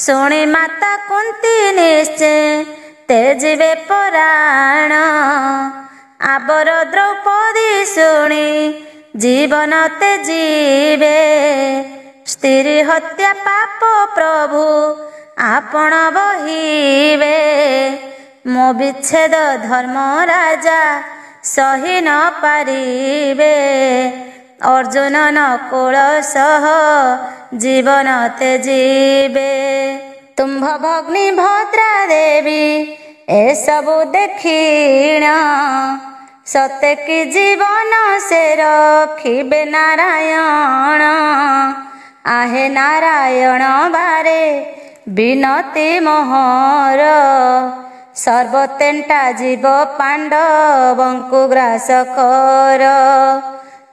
शुणी माता कुंती निश्चय तेजिबे पराण आबर द्रौपदी शुणी जीवन तेजिबे स्त्री हत्या पाप प्रभु आपण बहिबे मो विच्छेद धर्म राजा सही न पारिबे अर्जुन नकुल सह जीवन तेजिबे तुम्भ भग्नि भद्रा देवी ए सबु देखिण सते कि जीवन से रखिबे नारायण आहे नारायण बारे बिनती मोहर सर्वतेंटा जीव पांडवଙ୍କୁ ग्रास कर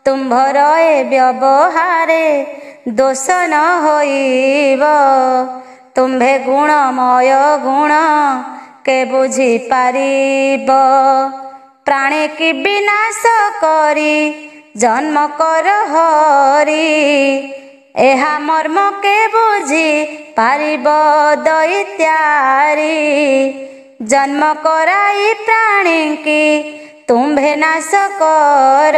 तुम्भर ए व्यवहारे दोष न होइब तुम्भे गुणमय गुण के बुझी पारिब प्राणी की विनाश करी जन्म कर हरि एहा मर्म के बुझी पारिब दैत्यारी जन्म कराई प्राणी की तुम्भे नाश कर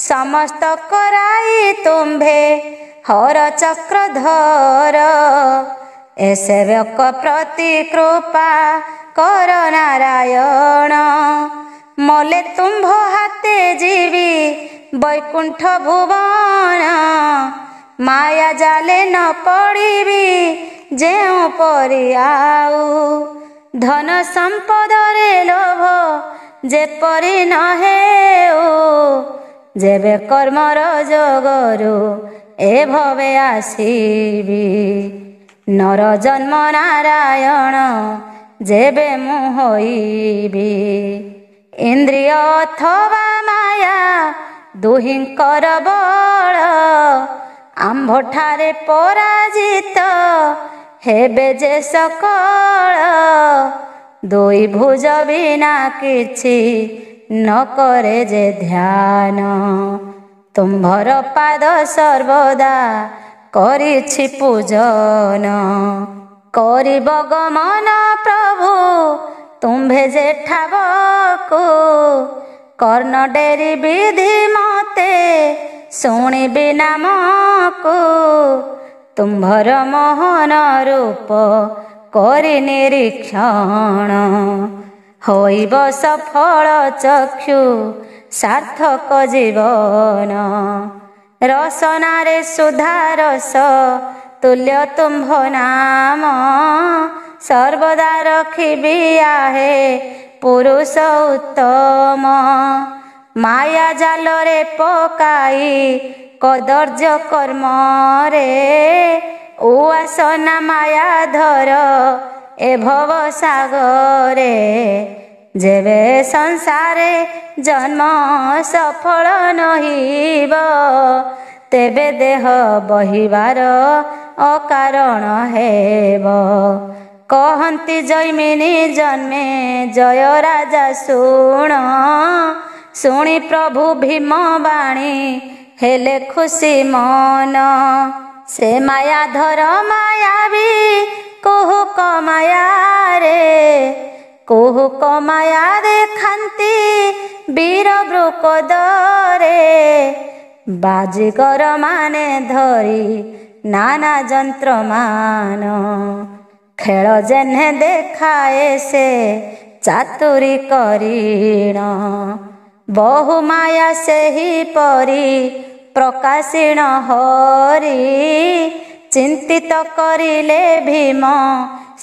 समस्त कराई तुम्भे हर चक्रधर ए सेवक प्रति कृपा कर नारायण मले तुम्भ हाते जीवी बैकुंठ भुवन माया जाले न पड़िबी जेउ परि आउ धन संपद रे लोभ जेपरि न हेउ जेबे कर्मर जोगरु ଏ ଭବେ ଆସିବି। ନର ଜନ୍ମ ନାରାୟଣ ଯେବେ ମୁଁ ହୋଇବି। ଇନ୍ଦ୍ରିୟ ଅଥବା ମାୟା ଦୁହିଁଙ୍କର ବଳ ଆମ୍ଭଠାରେ ପରାଜିତ ହେବେ ଯେ ସକଳ। ଦୁଇ ଭୁଜ ବିନା କିଛି ନ କରେ ଯେ ଧ୍ୟାନ ତୁମ୍ଭର ପାଦ ସର୍ବଦା କରିଛି ପୂଜନ। କରିବ ଗମନ ପ୍ରଭୁ ତୁମ୍ଭେ ଯେଠାବକୁ କର୍ଣ୍ଣ ଡେରି ବିଧି ମତେ ଶୁଣିବି ନାମକୁ। ତୁମ୍ଭର ମୋହନ ରୂପ କରି ନିରୀକ୍ଷଣ ହୋଇବ ସଫଳ ଚକ୍ଷୁ ସାର୍ଥକ ଜୀବନ। ରସନାରେ ସୁଧାରସ ତୁଲ୍ୟ ତୁମ୍ଭ ନାମ ସର୍ବଦା ରଖିବି ଆହେ ପୁରୁଷ ଉତ୍ତମ। ମାୟା ଜାଲରେ ପକାଇ କଦର୍ଯ୍ୟ କର୍ମରେ ଉଆସନା ମାୟା ଧର ଏ ଭବ ସାଗରେ। ଯେବେ ସଂସାରେ ଜନ୍ମ ସଫଳ ନହିବ ତେବେ ଦେହ ବହିବାର ଅକାରଣ ହେବ। କହନ୍ତି ଜୈମିନୀ ଜନ୍ମେ ଜୟ ରାଜା ଶୁଣ। ଶୁଣି ପ୍ରଭୁ ଭୀମ ବାଣୀ ହେଲେ ଖୁସି ମନ। ସେ ମାୟାଧର ମାୟାବୀ କୁହୁକ ମାୟାରେ କୁହୁକ ମାୟା ଦେଖାନ୍ତି ବୀର ବୃକୋଦରେ। ବାଜିଗର ମାନେ ଧରି ନାନା ଯନ୍ତ୍ର ମାନ ଖେଳ ଯେହ୍ନେ ଦେଖାଏ ସେ ଚାତୁରୀ କରିଣ। ବହୁ ମାୟା ସେହିପରି ପ୍ରକାଶିଣ ହରି। ଚିନ୍ତିତ କରିଲେ ଭୀମ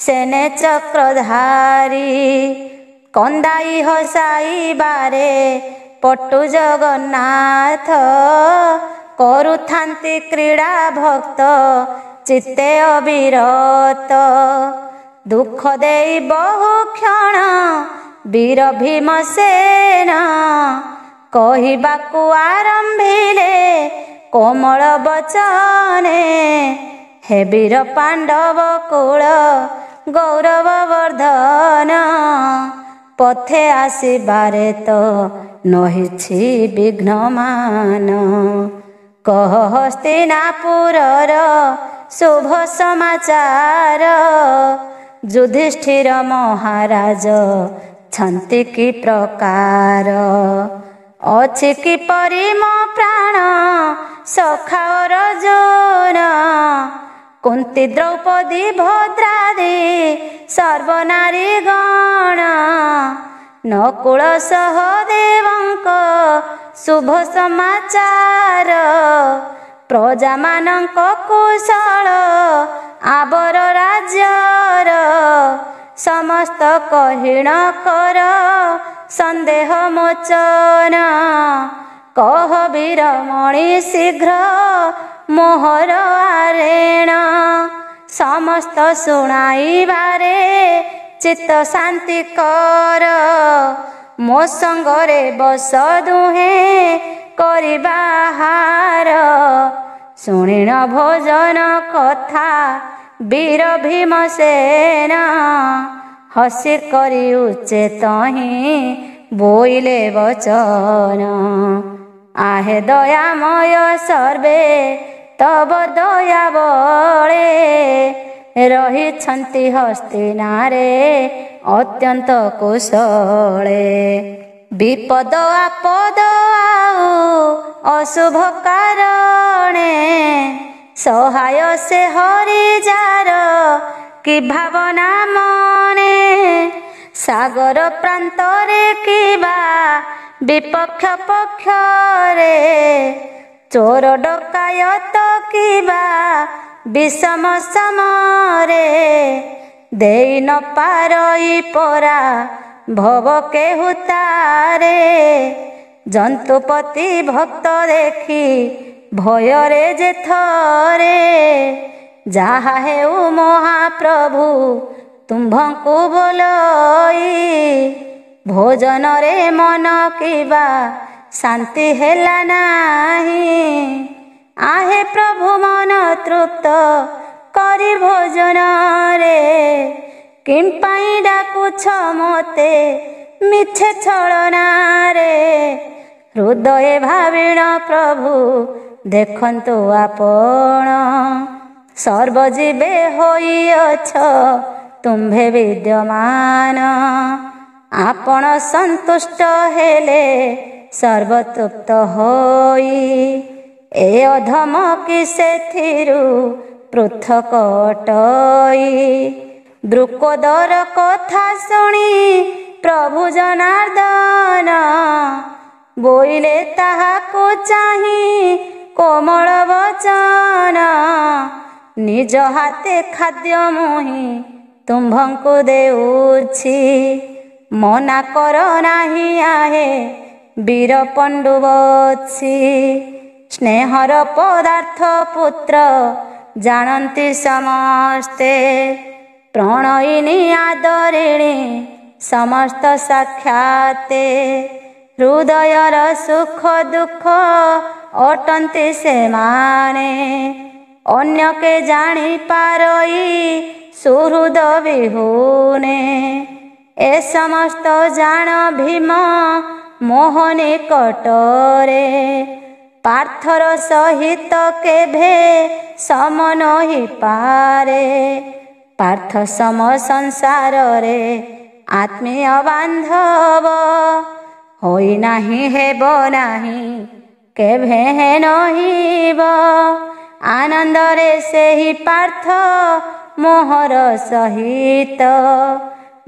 ସେନେ ଚକ୍ରଧାରୀ। କନ୍ଦାଇ ହସାଇବାରେ ପଟୁ ଜଗନ୍ନାଥ କରୁଥାନ୍ତି କ୍ରୀଡ଼ା ଭକ୍ତ ଚିତ୍ତେ ଅବିରତ। ଦୁଃଖ ଦେଇ ବହୁ କ୍ଷଣ ବୀର ଭୀମସେନ କହିବାକୁ ଆରମ୍ଭିଲେ କୋମଳ ବଚନେ। ହେ ବୀର ପାଣ୍ଡବ କୁଳ ଗୌରବ ବର୍ଦ୍ଧନ ପଥେ ଆସିବାରେ ତ ନହିଛି ବିଘ୍ନମାନ। କହ ହସ୍ତିନାପୁରର ଶୁଭ ସମାଚାର। ଯୁଧିଷ୍ଠିର ମହାରାଜ ଛନ୍ତି କି ପ୍ରକାର। ଅଛି କିପରି ମୋ ପ୍ରାଣ ସଖା ଅର୍ଜୁନ। କୁନ୍ତି ଦ୍ରୌପଦୀ ଭଦ୍ରାଦି ସର୍ବନାରୀ ଗଣ। ନକୁଳ ସହଦେବଙ୍କ ଶୁଭ ସମାଚାର। ପ୍ରଜାମାନଙ୍କ କୁଶଳ ଆବର ରାଜ୍ୟର। ସମସ୍ତ କହିଣ କର ସନ୍ଦେହ ମୋଚନ। କହ ବୀରମଣି ଶୀଘ୍ର ମୋହର ଆରେଣ। ସମସ୍ତ ଶୁଣାଇବାରେ ଚିତ୍ତ ଶାନ୍ତି କର। ମୋ ସଙ୍ଗରେ ବସ ଦୁହେଁ କରିବା ଆହାର। ଶୁଣିଣ ଭୋଜନ କଥା ବୀର ଭୀମସେନ। ହସି କରି ଉଚ୍ଚେତ ହିଁ ବୋଇଲେ ବଚନ। आहे दयामय सर्वे तब दया बळे रहिछन्ति हस्तिनारे अत्यंत कुशले। विपद आपद आउ अशुभ कारणे सहाय से हरि जार कि भावना मने। सागर प्रांतरे किबा विपक्ष पक्षरे चोर डकायत किबा विषम समरे। देई न पारई परा भव केहु तारे। जंतुपति भक्त देखी ଭୟରେ ଯେ ଥରେ ଯାହା ହେଉ ମହାପ୍ରଭୁ ତୁମ୍ଭଙ୍କୁ ବୋଲଇ ଭୋଜନରେ ମନ କିବା ଶାନ୍ତି ହେଲା ନାହିଁ। ଆହେ ପ୍ରଭୁ ମନ ତୃପ୍ତ କରି ଭୋଜନରେ କିମ୍ପାଇଁ ଡାକୁଛ ମୋତେ ମିଛେ ଛଳନାରେ। ହୃଦୟ ଭାବିଣ ପ୍ରଭୁ ଦେଖନ୍ତୁ ଆପଣ ସର୍ବଜୀବେ ହୋଇଅଛ ତୁମ୍ଭେ ବିଦ୍ୟମାନ। ଆପଣ ସନ୍ତୁଷ୍ଟ ହେଲେ ସର୍ବତୃପ୍ତ ହୋଇ ଏ ଅଧମ କି ସେଥିରୁ ପୃଥକ ଅଟଇ। ଦ୍ରୁକୋଦର କଥା ଶୁଣି ପ୍ରଭୁ ଜନାର୍ଦ୍ଦନ ବୋଇଲେ ତାହାକୁ ଚାହିଁ କୋମଳ ବଚନ। ନିଜ ହାତେ ଖାଦ୍ୟ ମୁହିଁ ତୁମ୍ଭଙ୍କୁ ଦେଉଛି ମନା କର ନାହିଁ ଆହେ ବୀର ପଣ୍ଡୁବତ୍ସୀ। ସ୍ନେହର ପଦାର୍ଥ ପୁତ୍ର ଜାଣନ୍ତି ସମସ୍ତେ ପ୍ରଣୟିନୀ ଆଦରିଣୀ ସମସ୍ତ ସାକ୍ଷାତେ। ହୃଦୟର ସୁଖ ଦୁଃଖ ଅଟନ୍ତି ସେମାନେ ଅନ୍ୟ କେ ଜାଣିପାରଇ ସୁହୃଦ ବିହୁନେ। ଏ ସମସ୍ତ ଜାଣ ଭୀମ ମୋହ ନିକଟରେ ପାର୍ଥର ସହିତ କେଭେ ସମ ନହି ପାରେ। ପାର୍ଥ ସମ ସଂସାରରେ ଆତ୍ମୀୟ ବାନ୍ଧବ ହୋଇନାହିଁ ହେବ ନାହିଁ କେଭେ ନହିବ। ଆନନ୍ଦରେ ସେହି ପାର୍ଥ ମୋହର ସହିତ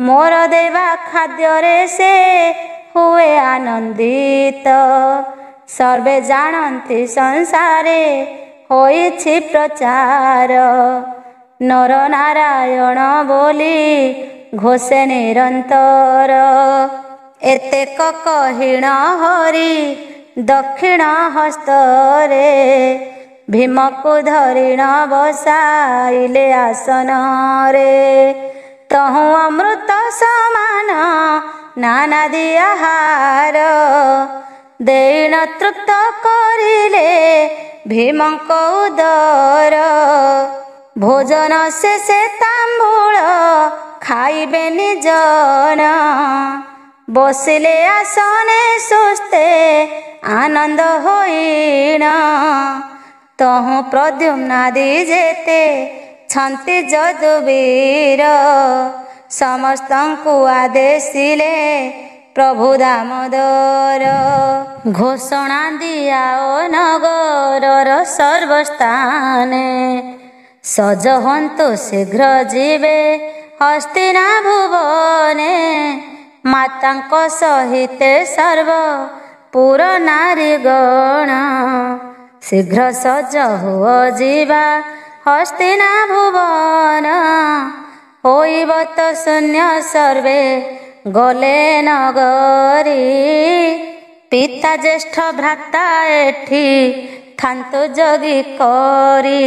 ମୋର ଦେବା ଖାଦ୍ୟରେ ସେ ହୁଏ ଆନନ୍ଦିତ। ସର୍ବେ ଜାଣନ୍ତି ସଂସାରେ ହୋଇଛି ପ୍ରଚାର ନର ନାରାୟଣ ବୋଲି ଘୋଷେ ନିରନ୍ତର। ଏତେକ କହିଣ ହରି ଦକ୍ଷିଣ ହସ୍ତରେ ଭୀମକୁ ଧରିଣ ବସାଇଲେ ଆସନରେ। ତହୁଁ ଅମୃତ ସମାନ ନାନାଦି ଆହାର ଦେଇଣ ତୃପ୍ତ କରିଲେ ଭୀମଙ୍କ ଉଦର। ଭୋଜନ ଶେଷେ ତାମ୍ବୁଳ ଖାଇବେ ନିଜନ ବସିଲେ ଆସନେ ସୁସ୍ଥେ ଆନନ୍ଦ ହୋଇଣ। ତହୁଁ ପ୍ରଦ୍ୟୁମ୍ନାଦି ଯେତେ ଛନ୍ତି ଯଦୁବୀର ସମସ୍ତଙ୍କୁ ଆଦେଶିଲେ ପ୍ରଭୁ ଦାମୋଦର। ଘୋଷଣା ଦିଆଓ ନଗରର ସର୍ବସ୍ଥାନେ ସଜ ହୁଅନ୍ତୁ ଶୀଘ୍ର ଯିବେ ହସ୍ତିନା ଭୁବନେ। ମାତାଙ୍କ ସହିତେ ସର୍ବ ପୁର ନାରୀଗଣ ଶୀଘ୍ର ସଜ ହୁଅ ଯିବା ହସ୍ତିନା ଭୁବନ। ହୋଇବ ତ ଶୂନ୍ୟ ସର୍ବେ ଗଲେ ନଗରୀ ପିତା ଜ୍ୟେଷ୍ଠ ଭ୍ରାତା ଏଠି ଥାନ୍ତୁ ଜଗି କରି।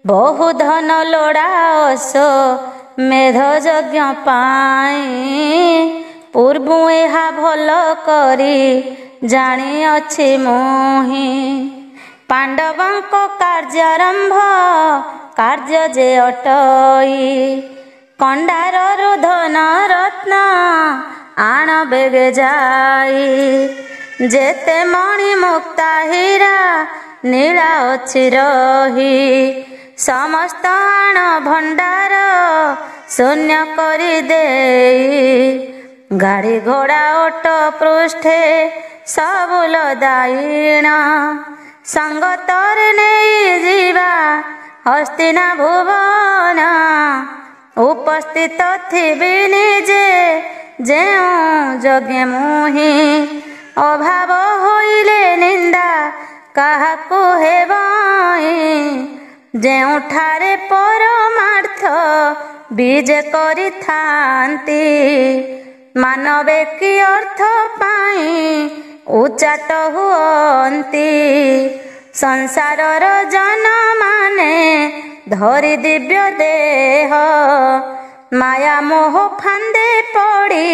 ବହୁ ଧନ ଲୋଡ଼ା ଅସ ମେଧ ଯଜ୍ଞ ପାଇଁ ପୂର୍ବୁ ଏହା ଭଲ କରି ଜାଣିଅଛି ମୁହିଁ। ପାଣ୍ଡବଙ୍କ କାର୍ଯ୍ୟାରମ୍ଭ କାର୍ଯ୍ୟ ଯେ ଅଟଇ କଣ୍ଡାରରୁ ଧନ ରତ୍ନ ଆଣ ବେଗେ ଯାଇ। ଯେତେ ମଣି ମୁକ୍ତା ହୀରା ନୀଳା ଅଛି ରହି ସମସ୍ତ ଆଣ ଭଣ୍ଡାର ଶୂନ୍ୟ କରି ଦେଇ। ଗାଡ଼ି ଘୋଡ଼ା ଓଟ ପୃଷ୍ଠେ ସବୁ ଲଦାଇଣ ସଙ୍ଗତରେ ନେଇ ଯିବା ହସ୍ତିନା ଭୁବନ। ଉପସ୍ଥିତ ଥିବି ନିଜେ ଯେଉଁ ଯଜ୍ଞେ ମୁହିଁ ଅଭାବ ହୋଇଲେ ନିନ୍ଦା କାହାକୁ ହେବଇଁ। ଯେଉଁଠାରେ ପରମାର୍ଥ ବିଜେ କରିଥାନ୍ତି ମାନବେ କି ଅର୍ଥ ପାଇଁ ଉଚ୍ଚାଟ ହୁଅନ୍ତି। ସଂସାରର ଜନମାନେ ଧରି ଦିବ୍ୟ ଦେହ, ମାୟା ମୋହ ଫାନ୍ଦେ ପଡ଼ି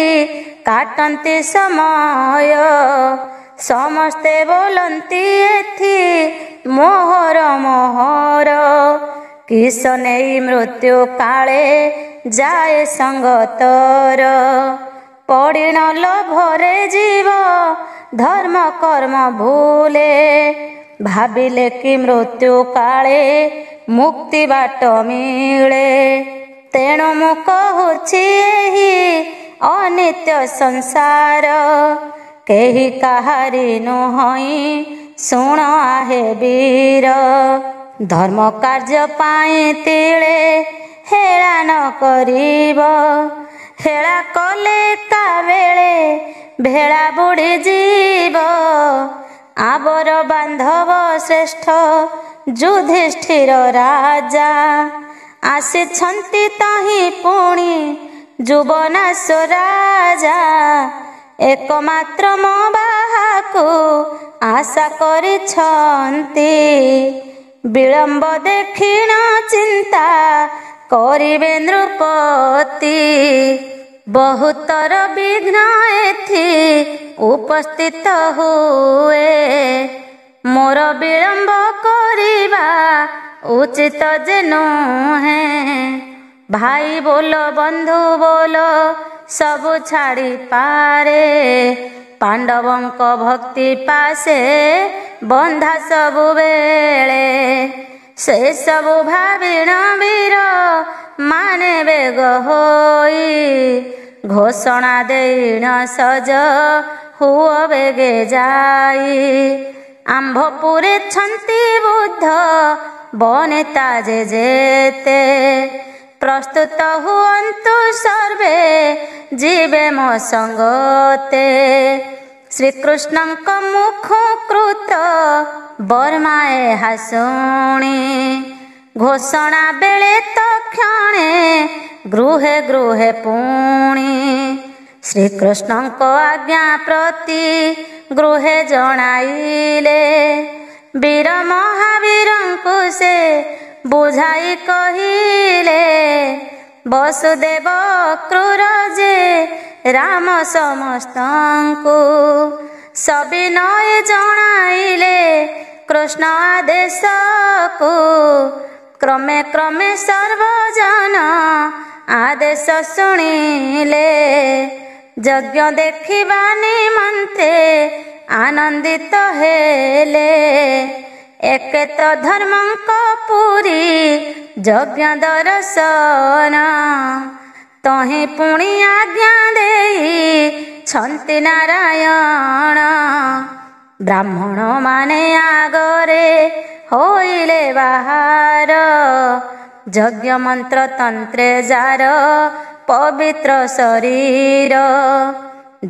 କାଟନ୍ତି ସମୟ। ସମସ୍ତେ ବୋଲନ୍ତି ଏଥି ମୋହର ମୋହର, କିସ ନେଇ ମୃତ୍ୟୁ କାଳେ ଯାଏ ସଙ୍ଗତର। ପଡ଼ିଣ ଲୋଭରେ ଜୀବ ଧର୍ମ କର୍ମ ଭୁଲେ, ଭାବିଲେ କି ମୃତ୍ୟୁ କାଳେ ମୁକ୍ତି ବାଟ ମିଳେ। ତେଣୁ ମୁଁ କହୁଛି ଏହି ଅନିତ୍ୟ ସଂସାର, କେହି କାହାରି ନୁହଁ ଶୁଣ ଆହେ ବୀର। ଧର୍ମ କାର୍ଯ୍ୟ ପାଇଁ ତିଳେ ହେଳା ନ କରିବ, ହେଳା କଲେ କା ବେଳେ ଭେଳା ବୁଡ଼ିଯିବ। ଆବର ବାନ୍ଧବ ଶ୍ରେଷ୍ଠ ଯୁଧିଷ୍ଠିର ରାଜା, ଆସିଛନ୍ତି ତହିଁ ପୁଣି ଯୁବନାଶ ରାଜା। ଏକମାତ୍ର ମୋ ବାହାକୁ ଆଶା କରିଛନ୍ତି, ବିଳମ୍ବ ଦେଖିଣ ଚିନ୍ତା କରିବେ ନୃପତି। ବହୁତର ବିଘ୍ନ ଏଥି ଉପସ୍ଥିତ ହୁଏ, ମୋର ବିଳମ୍ବ କରିବା ଉଚିତ ଯେ ନୁହେଁ। ଭାଇ ବୋଲ ବନ୍ଧୁ ବୋଲ ସବୁ ଛାଡ଼ି ପାରେ, ପାଣ୍ଡବଙ୍କ ଭକ୍ତି ପାଶେ ବନ୍ଧା ସବୁବେଳେ। ସେ ସବୁ ଭାବିଣ ବୀର ମାନେ ବେଗ ହୋଇ, ଘୋଷଣା ଦେଇଣ ସଜ ହୁଅ ବେଗେ ଯାଇ। ଆମ୍ଭପୁରେ ଛନ୍ତି ବୁଦ୍ଧ ବନିତା ଯେତେ, ପ୍ରସ୍ତୁତ ହୁଅନ୍ତୁ ସର୍ବେ ଯିବେ ମୋ ସଙ୍ଗତେ। ଶ୍ରୀକୃଷ୍ଣଙ୍କ ମୁଖକୃତ ବର୍ମାଏ ଏହା ଶୁଣି, ଘୋଷଣା ବେଳେ ତକ୍ଷଣେ ଗୃହେ ଗୃହେ ପୁଣି। ଶ୍ରୀକୃଷ୍ଣଙ୍କ ଆଜ୍ଞା ପ୍ରତି ଗୃହେ ଜଣାଇଲେ, ବୀର ମହାବୀରଙ୍କୁ ସେ ବୁଝାଇ କହିଲେ। ବସୁଦେବ କ୍ରୂର ଯେ ରାମ ସମସ୍ତଙ୍କୁ, ସବିନୟ ଜଣାଇଲେ କୃଷ୍ଣ ଆଦେଶକୁ। କ୍ରମେ କ୍ରମେ ସର୍ବଜନ ଆଦେଶ ଶୁଣିଲେ, ଯଜ୍ଞ ଦେଖିବା ନିମନ୍ତେ ଆନନ୍ଦିତ ହେଲେ। ଏକେ ତ ଧର୍ମଙ୍କ ପୁରୀ ଯଜ୍ଞ ଦର୍ଶନ, ତହିଁ ପୁଣି ଆଜ୍ଞା ଦେଇଛନ୍ତି ନାରାୟଣ। ବ୍ରାହ୍ମଣ ମାନେ ଆଗରେ ହୋଇଲେ ବାହାର, ଯଜ୍ଞ ମନ୍ତ୍ର ତନ୍ତ୍ରେ ଯାର ପବିତ୍ର ଶରୀର।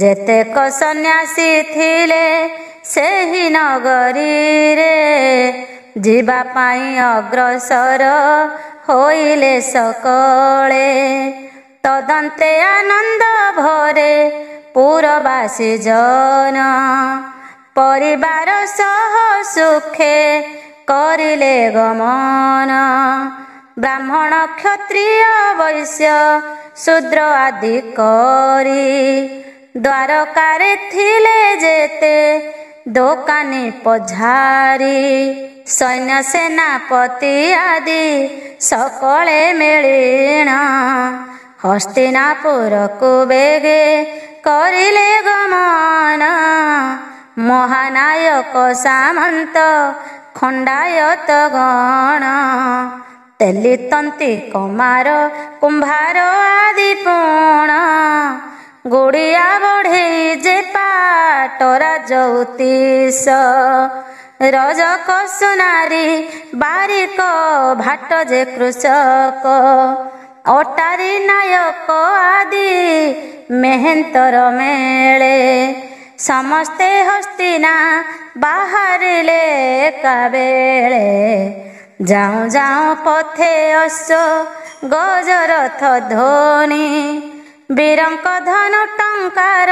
ଯେତେକ ସନ୍ନ୍ୟାସୀ ଥିଲେ ସେହି ନଗରୀରେ, ଯିବା ପାଇଁ ଅଗ୍ରସର ହୋଇଲେ ସକଳେ। ତଦନ୍ତେ ଆନନ୍ଦ ଭରେ ପୁରବାସୀ ଜନ, ପରିବାର ସହ ସୁଖେ କରିଲେ ଗମନ। ବ୍ରାହ୍ମଣ କ୍ଷତ୍ରିୟ ବୈଶ୍ୟ ଶୂଦ୍ର ଆଦି କରି, ଦ୍ୱାରକାରେ ଥିଲେ ଯେତେ ଦୋକାନୀ ପଝାରି। ସୈନ୍ୟ ସେନାପତି ଆଦି ସକଳେ ମିଳିଣ, ହସ୍ତିନାପୁରକୁ ବେଗେ କରିଲେ ଗମନ। ମହାନାୟକ ସାମନ୍ତ ଖଣ୍ଡାୟତ ଗଣ, ତେଲିତନ୍ତି କମାର କୁମ୍ଭାର ଆଦି ପୁଣ। ଗୁଡ଼ିଆ ବଢ଼େଇ ଯେ ପାଟରା ଜ୍ୟୋତିଷ, ରଜକ ସୁନାରୀ ବାରିକ ଭାଟ ଯେ କୃଷକ। ଅଟାରୀ ନାୟକ ଆଦି ମେହେନ୍ତର ମେଳେ, ସମସ୍ତେ ହସ୍ତିନା ବାହାରିଲେ ଏକାବେଳେ। ଯାଉଁ ଯାଉଁ ପଥେ ଅଶ୍ୱ ଗଜରଥ ଧ୍ୱନି, ବୀରଙ୍କ ଧନ ଟଙ୍କାର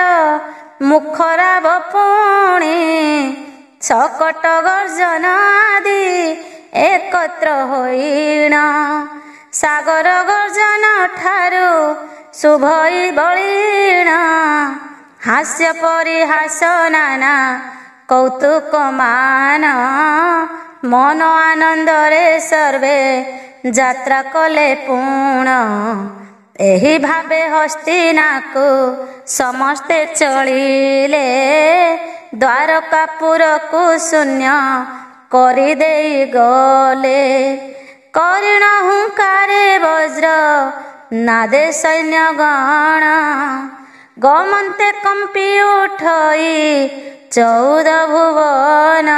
ମୁଖରାବ ପୁଣି। ଶକଟ ଗର୍ଜନ ଆଦି ଏକତ୍ର ହୋଇଣ ସାଗର ଗର୍ଜନ ଠାରୁ ଶୁଭଇ ବଳିଣ ହାସ୍ୟ ପରିହାସ ନାନା କୌତୁକ ମାନ ମନ ଆନନ୍ଦରେ ସର୍ବେ ଯାତ୍ରା କଲେ ପୁଣ ଏହି ଭାବେ ହସ୍ତିନାକୁ ସମସ୍ତେ ଚଳିଲେ ଦ୍ୱାରକାପୁରକୁ ଶୂନ୍ୟ କରିଦେଇ ଗଲେ କରିଣ ହୁଙ୍କାରେ ବଜ୍ର ନାଦେ ସୈନ୍ୟଗଣ ଗମନ୍ତେ କମ୍ପି ଉଠଇ 14 ଭୁବନ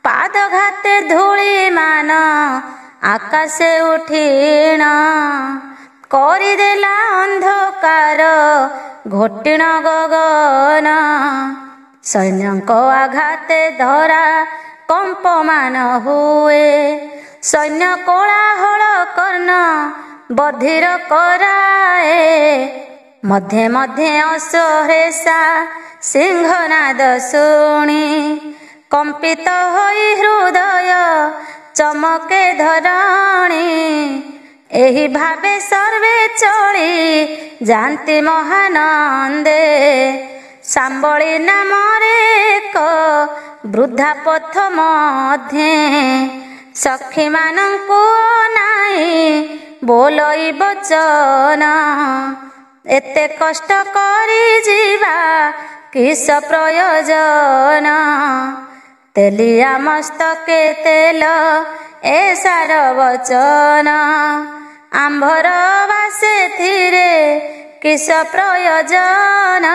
ପାଦଘାତେ ଧୂଳିମାନ ଆକାଶେ ଉଠିଣ କରିଦେଲା ଅନ୍ଧକାର ଘୋଟିଣ ଗଗନ ସୈନ୍ୟଙ୍କ ଆଘାତେ ଧରା କମ୍ପମାନ ହୁଏ ସୈନ୍ୟ କୋଳାହଳ କର୍ଣ୍ଣ ବଧିର କରାଏ ମଧ୍ୟେ ମଧ୍ୟେ ଅସହ୍ରେଷା ସିଂହନାଦ ଶୁଣି କମ୍ପିତ ହୋଇ ହୃଦୟ ଚମକେ ଧରଣୀ ଏହି ଭାବେ ସର୍ବେ ଚଳି ଯାନ୍ତି ମହାନନ୍ଦେ ସାମ୍ବଳୀ ନାମରେ ଏକ ବୃଦ୍ଧା ପଥ ମଧ୍ୟେ ସଖୀମାନଙ୍କୁ ନାହିଁ ବୋଲଇ ବଚନ ଏତେ କଷ୍ଟ କରି ଯିବା କିସ ପ୍ରୟୋଜନ ତେଲିଆ ମସ୍ତକେ ତେଲ ଏ ସାର ବଚନ ଆମ୍ଭର ବା ସେଥିରେ କିସ ପ୍ରୟୋଜନ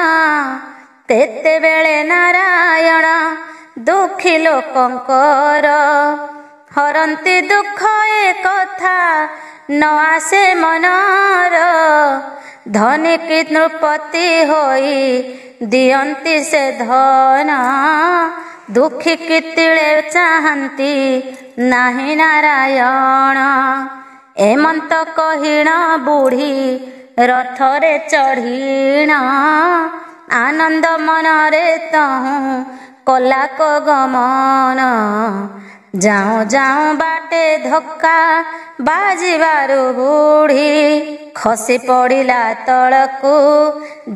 ତେତେବେଳେ ନାରାୟଣ ଦୁଃଖୀ ଲୋକଙ୍କର ହରନ୍ତି ଦୁଃଖ ଏ କଥା ନ ଆସେ ମନର ଧନୀ ନୃପତି ହୋଇ ଦିଅନ୍ତି ସେ ଧନ ଦୁଃଖୀ କିତିଳେ ଚାହାନ୍ତି ନାହିଁ ନାରାୟଣ ଏମନ୍ତ କହିଣ ବୁଢ଼ୀ ରଥରେ ଚଢ଼ିଣ ଆନନ୍ଦ ମନରେ ତହୁଁ କଲାକ ଗମନ ଯାଉଁ ଯାଉଁ ବାଟେ ଧକ୍କା ବାଜିବାରୁ ବୁଢ଼ୀ ଖସି ପଡ଼ିଲା ତଳକୁ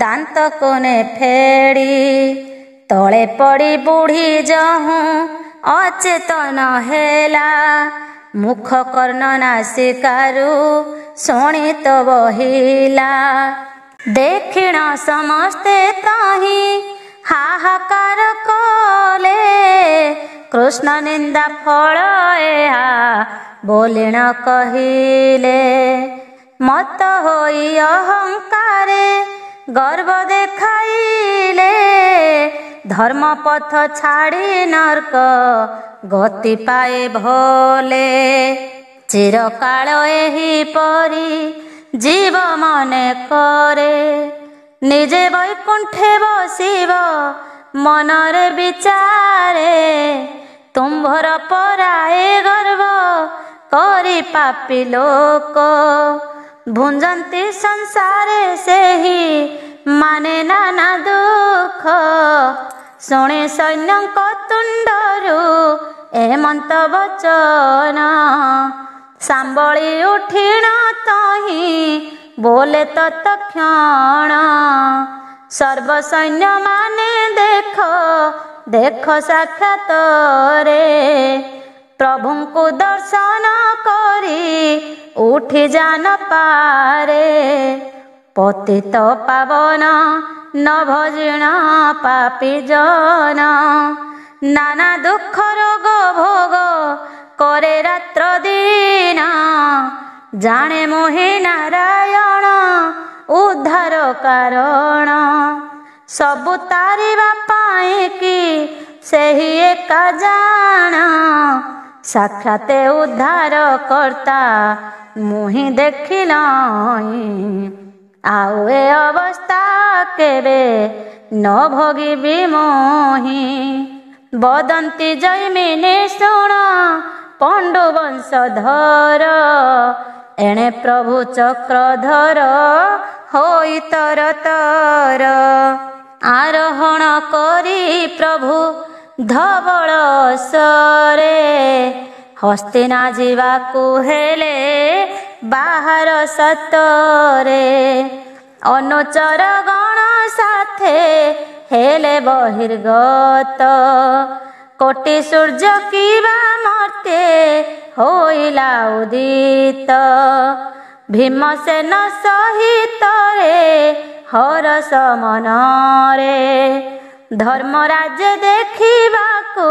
ଦାନ୍ତ କୋନେ ଫେଡ଼ି ତଳେ ପଡ଼ି ବୁଢ଼ୀ ଯହୁଁ ଅଚେତନ ହେଲା ମୁଖ କର୍ଣ୍ଣ ନାସିକାରୁ ଶୋଣିତ ବହିଲା ଦେଖିଣ ସମସ୍ତେ ତହିଁ ହାହାକାର କଲେ କୃଷ୍ଣ ନିନ୍ଦା ଫଳ ଏହା ବୋଲିଣ କହିଲେ ମତ ହୋଇ ଅହଙ୍କାରେ ଗର୍ବ ଦେଖାଇଲେ ଧର୍ମ ପଥ ଛାଡ଼ି ନର୍କ ଗତି ପାଏ ଭଲେ ଚିରକାଳ ଏହିପରି ଜୀବ ମନେ କରେ ନିଜେ ବୈକୁଣ୍ଠେ ବସିବ ମନରେ ବିଚାରେ ତୁମ୍ଭର ପରାଏ ଗର୍ବ କରି ପାପି ଲୋକ ଭୁଞ୍ଜନ୍ତି ସଂସାରେ ସେହି ମାନେ ନାନା ଦୁଃଖ ଶୁଣି ସୈନ୍ୟଙ୍କ ତୁଣ୍ଡରୁ ଏମନ୍ତ ବଚନ ସାମ୍ବଳି ଉଠିଣ ତହିଁ ବୋଲେ ତତ୍କ୍ଷଣ ସର୍ବସୈନ୍ୟ ମାନେ ଦେଖ ଦେଖ ସାକ୍ଷାତରେ ପ୍ରଭୁଙ୍କୁ ଦର୍ଶନ କରି ଉଠି ଯାନ ପାରେ ପତିତ ପାବନ ନ ଭଜିଣ ପାପୀ ଜନ ନାନା ଦୁଃଖ ରୋଗ ଭୋଗ করে রাত্র দিন জানে মোহে নারায়ণ উদ্ধার কারণ सबु तारिबा पाए कि सेही एका जान साक्षाते उद्धार करता मुहि देखिलई आउ ए अवस्था केबे न भोगिबी मोहि बदंती जैमिनी शुण पंडु वंशधर एणे प्रभु चक्रधर होई तर तर आरोहण करी प्रभु ଧବଳ ସରେ। ହସ୍ତିନା ଯିବାକୁ ହେଲେ ବାହାର ସତରେ। ଅନୁଚର ଗଣ ସାଥେ ହେଲେ ବହିର୍ଗତ। କୋଟି ସୂର୍ଯ୍ୟ କିବା ମର୍ତ୍ତେ ହୋଇଲା ଉଦିତ। ଭୀମସେନ ସହିତରେ ହରଷ ମନରେ। ଧର୍ମରାଜ ଦେଖିବାକୁ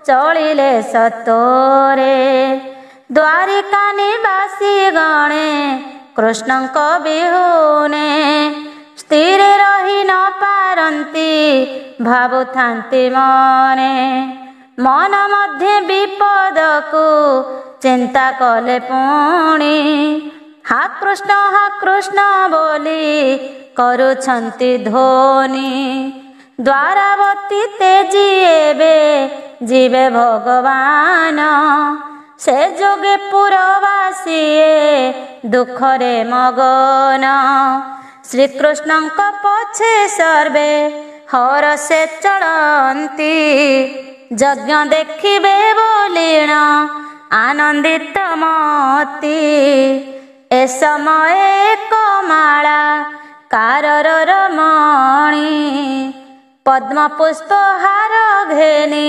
ଚଳିଲେ ସତରେ। ଦ୍ୱାରିକା ନିବାସୀ ଗଣେ କୃଷ୍ଣଙ୍କ ବିହୁନେ। ସ୍ଥିର ରହି ନ ପାରନ୍ତି ଭାବୁଥାନ୍ତି ମନେ। ମନ ମଧ୍ୟ ବିପଦକୁ ଚିନ୍ତା କଲେ ପୁଣି। ହା କୃଷ୍ଣ ବୋଲି କରୁଛନ୍ତି ଧ୍ୱନି। ଦ୍ୱାରାବତୀ ତେଜି ଏବେ ଯିବେ ଭଗବାନ। ସେ ଯୋଗେ ପୁରବାସୀଏ ଦୁଃଖରେ ମଗନ। ଶ୍ରୀକୃଷ୍ଣଙ୍କ ପଛେ ସର୍ବେ ହରଷେ ଚଳନ୍ତି। ଯଜ୍ଞ ଦେଖିବେ ବୋଲିଣ ଆନନ୍ଦିତ ମତି। ଏ ସମୟ କମାଳା କାରର ମଣି। ପଦ୍ମ ପୁଷ୍ପ ହାର ଘେନି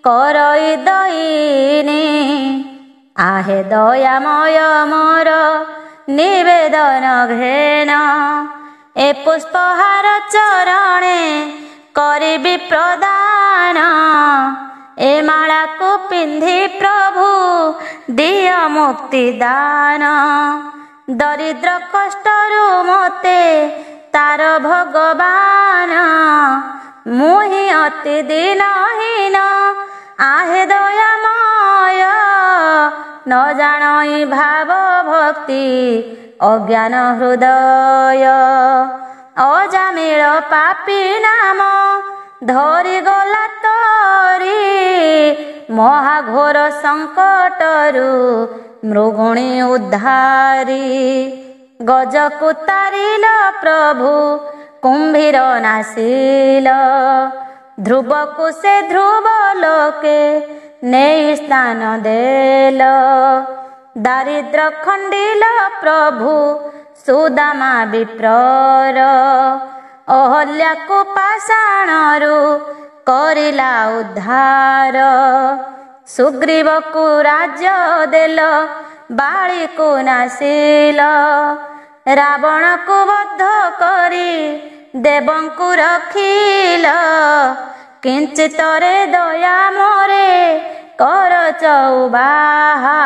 କରଇ ଦଇନି। ଆହେ ଦୟାମୟ ମୋର ନିବେଦନ ଘେନ। ଏ ପୁଷ୍ପହାର ଚରଣେ କରିବି ପ୍ରଦାନ। ଏ ମାଳାକୁ ପିନ୍ଧି ପ୍ରଭୁ ଦିଅ ମୁକ୍ତି ଦାନ। ଦରିଦ୍ର କଷ୍ଟରୁ ମୋତେ ତାର ଭଗବାନ। ମୁଁ ହିଁ ଅତି ଦିନହୀନ ଆହେ ଦୟାମୟ। ନ ଜାଣଇ ଭାବ ଭକ୍ତି ଅଜ୍ଞାନ ହୃଦୟ। ଅଜାମିଳ ପାପୀ ନାମ ଧରିଗଲା ତରି। ମହାଘୋର ସଙ୍କଟରୁ ମୃଗୁଣୀ ଉଦ୍ଧାରି। ଗଜକୁ ତାରିଲ ପ୍ରଭୁ କୁମ୍ଭୀର ନାସିଲ। ଧ୍ରୁବକୁ ସେ ଧ୍ରୁବ ଲୋକେ ନେଇ ସ୍ଥାନ ଦେଲ। ଦାରିଦ୍ର ଖଣ୍ଡିଲ ପ୍ରଭୁ ସୁଦାମା ବିପ୍ରର। ଅହଲ୍ୟାକୁ ପାଷାଣରୁ କରିଲା ଉଦ୍ଧାର। ସୁଗ୍ରୀବକୁ ରାଜ୍ୟ ଦେଲ ବାଳିକୁ ନାସିଲ। ରାବଣକୁ ବଧ କରି ଦେବଙ୍କୁ ରଖିଲ। କିଞ୍ଚିତରେ ଦୟା ମୋରେ କର ଚଉବାହା।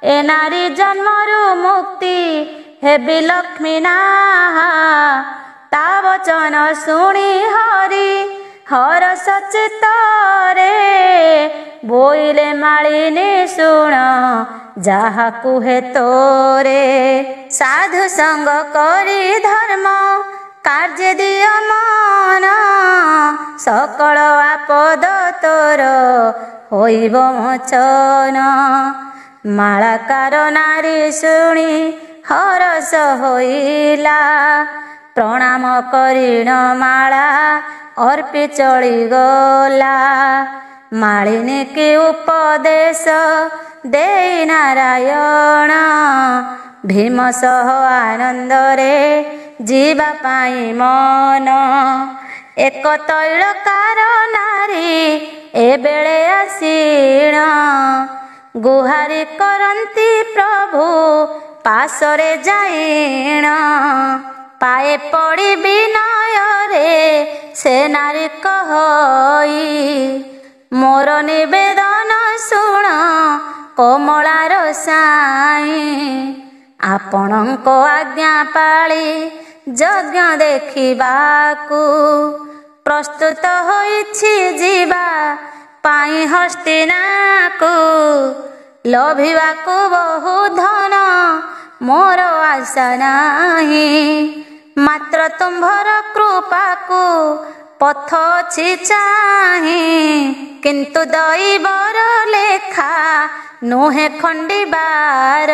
ଏ ନାରୀ ଜନ୍ମରୁ ମୁକ୍ତି ହେବି ଲକ୍ଷ୍ମୀ ନାହା। ତା ବଚନ ଶୁଣି ହରି ହରଷ ଚିତ୍ତରେ। ବୋଇଲେ ମାଳିନୀ ଶୁଣ ଯାହା କୁହେ ତୋରେ। ସାଧୁ ସଙ୍ଗ କରି ଧର୍ମ କାର୍ଯ୍ୟ ଦିଅ ମନ। ସକଳ ଆପଦ ତୋର ହୋଇବ ମୋଚନ। ମାଳାକାର ନାରୀ ଶୁଣି ହରଷ ହୋଇଲା। ପ୍ରଣାମ କରିଣ ମାଳା ଅର୍ପି ଚଳିଗଲା। ମାଳିନୀ କି ଉପଦେଶ ଦେଇ ନାରାୟଣ। ଭୀମ ସହ ଆନନ୍ଦରେ ଯିବା ପାଇଁ ମନ। ଏକ ତୈଳକାର ନାରୀ ଏବେଳେ ଆସିଣ। ଗୁହାରି କରନ୍ତି ପ୍ରଭୁ ପାଶରେ ଯାଇଣ। ପାଏ ପଡ଼ି ବିନୟରେ ସେ ନାରୀ କହଇ। ମୋର ନିବେଦନ ଶୁଣ କୋମଳାର ସାଇଁ। ଆପଣଙ୍କ ଆଜ୍ଞା ପାଳି ଯଜ୍ଞ ଦେଖିବାକୁ ପ୍ରସ୍ତୁତ ହୋଇଛି ଯିବା ପାଇଁ ହସ୍ତିନାକୁ। ଲୋଭିବାକୁ ବହୁ ଧନ ମୋର ଆଶା ନାହିଁ। ମାତ୍ର ତୁମ୍ଭର କୃପାକୁ ପଥ ଅଛି ଚାହିଁ। କିନ୍ତୁ ଦଇବର ଲେଖା ନୁହେଁ ଖଣ୍ଡିବାର।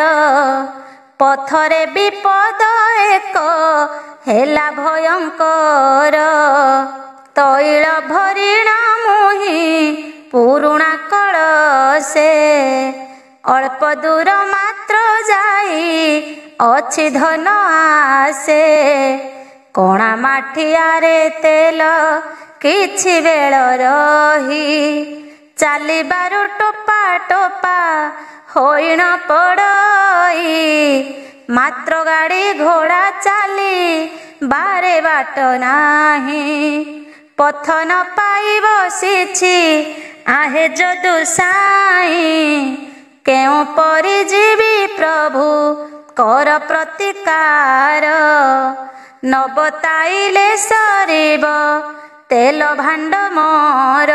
ପଥରେ ବିପଦ ଏକ ହେଲା ଭୟଙ୍କର। ତୈଳ ଭରିଣ ମୁହିଁ ପୁରୁଣା କଳସେ ଅଳ୍ପ ଦୂର ମାତ୍ର ଯାଇ ଅଛି ଧନ ଆସେ କଣା ମାଠିଆରେ ତେଲ କିଛି ବେଳ ରହି ଚାଲିବାରୁ ଟୋପା ଟୋପା ହୋଇଣ ପଡ଼ଇ ମାତ୍ର ଗାଡ଼ି ଘୋଡ଼ା ଚାଲି ବାରେ ବାଟ ନାହିଁ ପଥ ନ ପାଇ ବସିଛି ଆହେ ଯଦୁ ସାଇଁ କେଉଁ ପରି ଯିବି ପ୍ରଭୁ କର ପ୍ରତିକାର ନ ବତାଇଲେ ସରିବ ତେଲ ଭାଣ୍ଡ ମୋର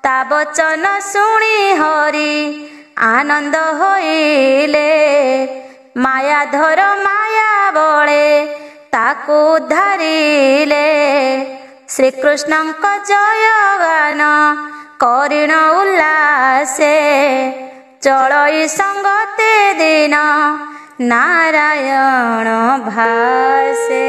ତା ବଚନ ଶୁଣି ହରି ଆନନ୍ଦ ହୋଇଲେ ମାୟାଧର ମାୟା ବଳେ ତାକୁ ଧରିଲେ ଶ୍ରୀକୃଷ୍ଣଙ୍କ ଜୟ ଗାନ କରିଣ ଉଲ୍ଲାସେ ଚଳଇ ସଙ୍ଗତେ ଦିନ ନାରାୟଣ ଭାସେ।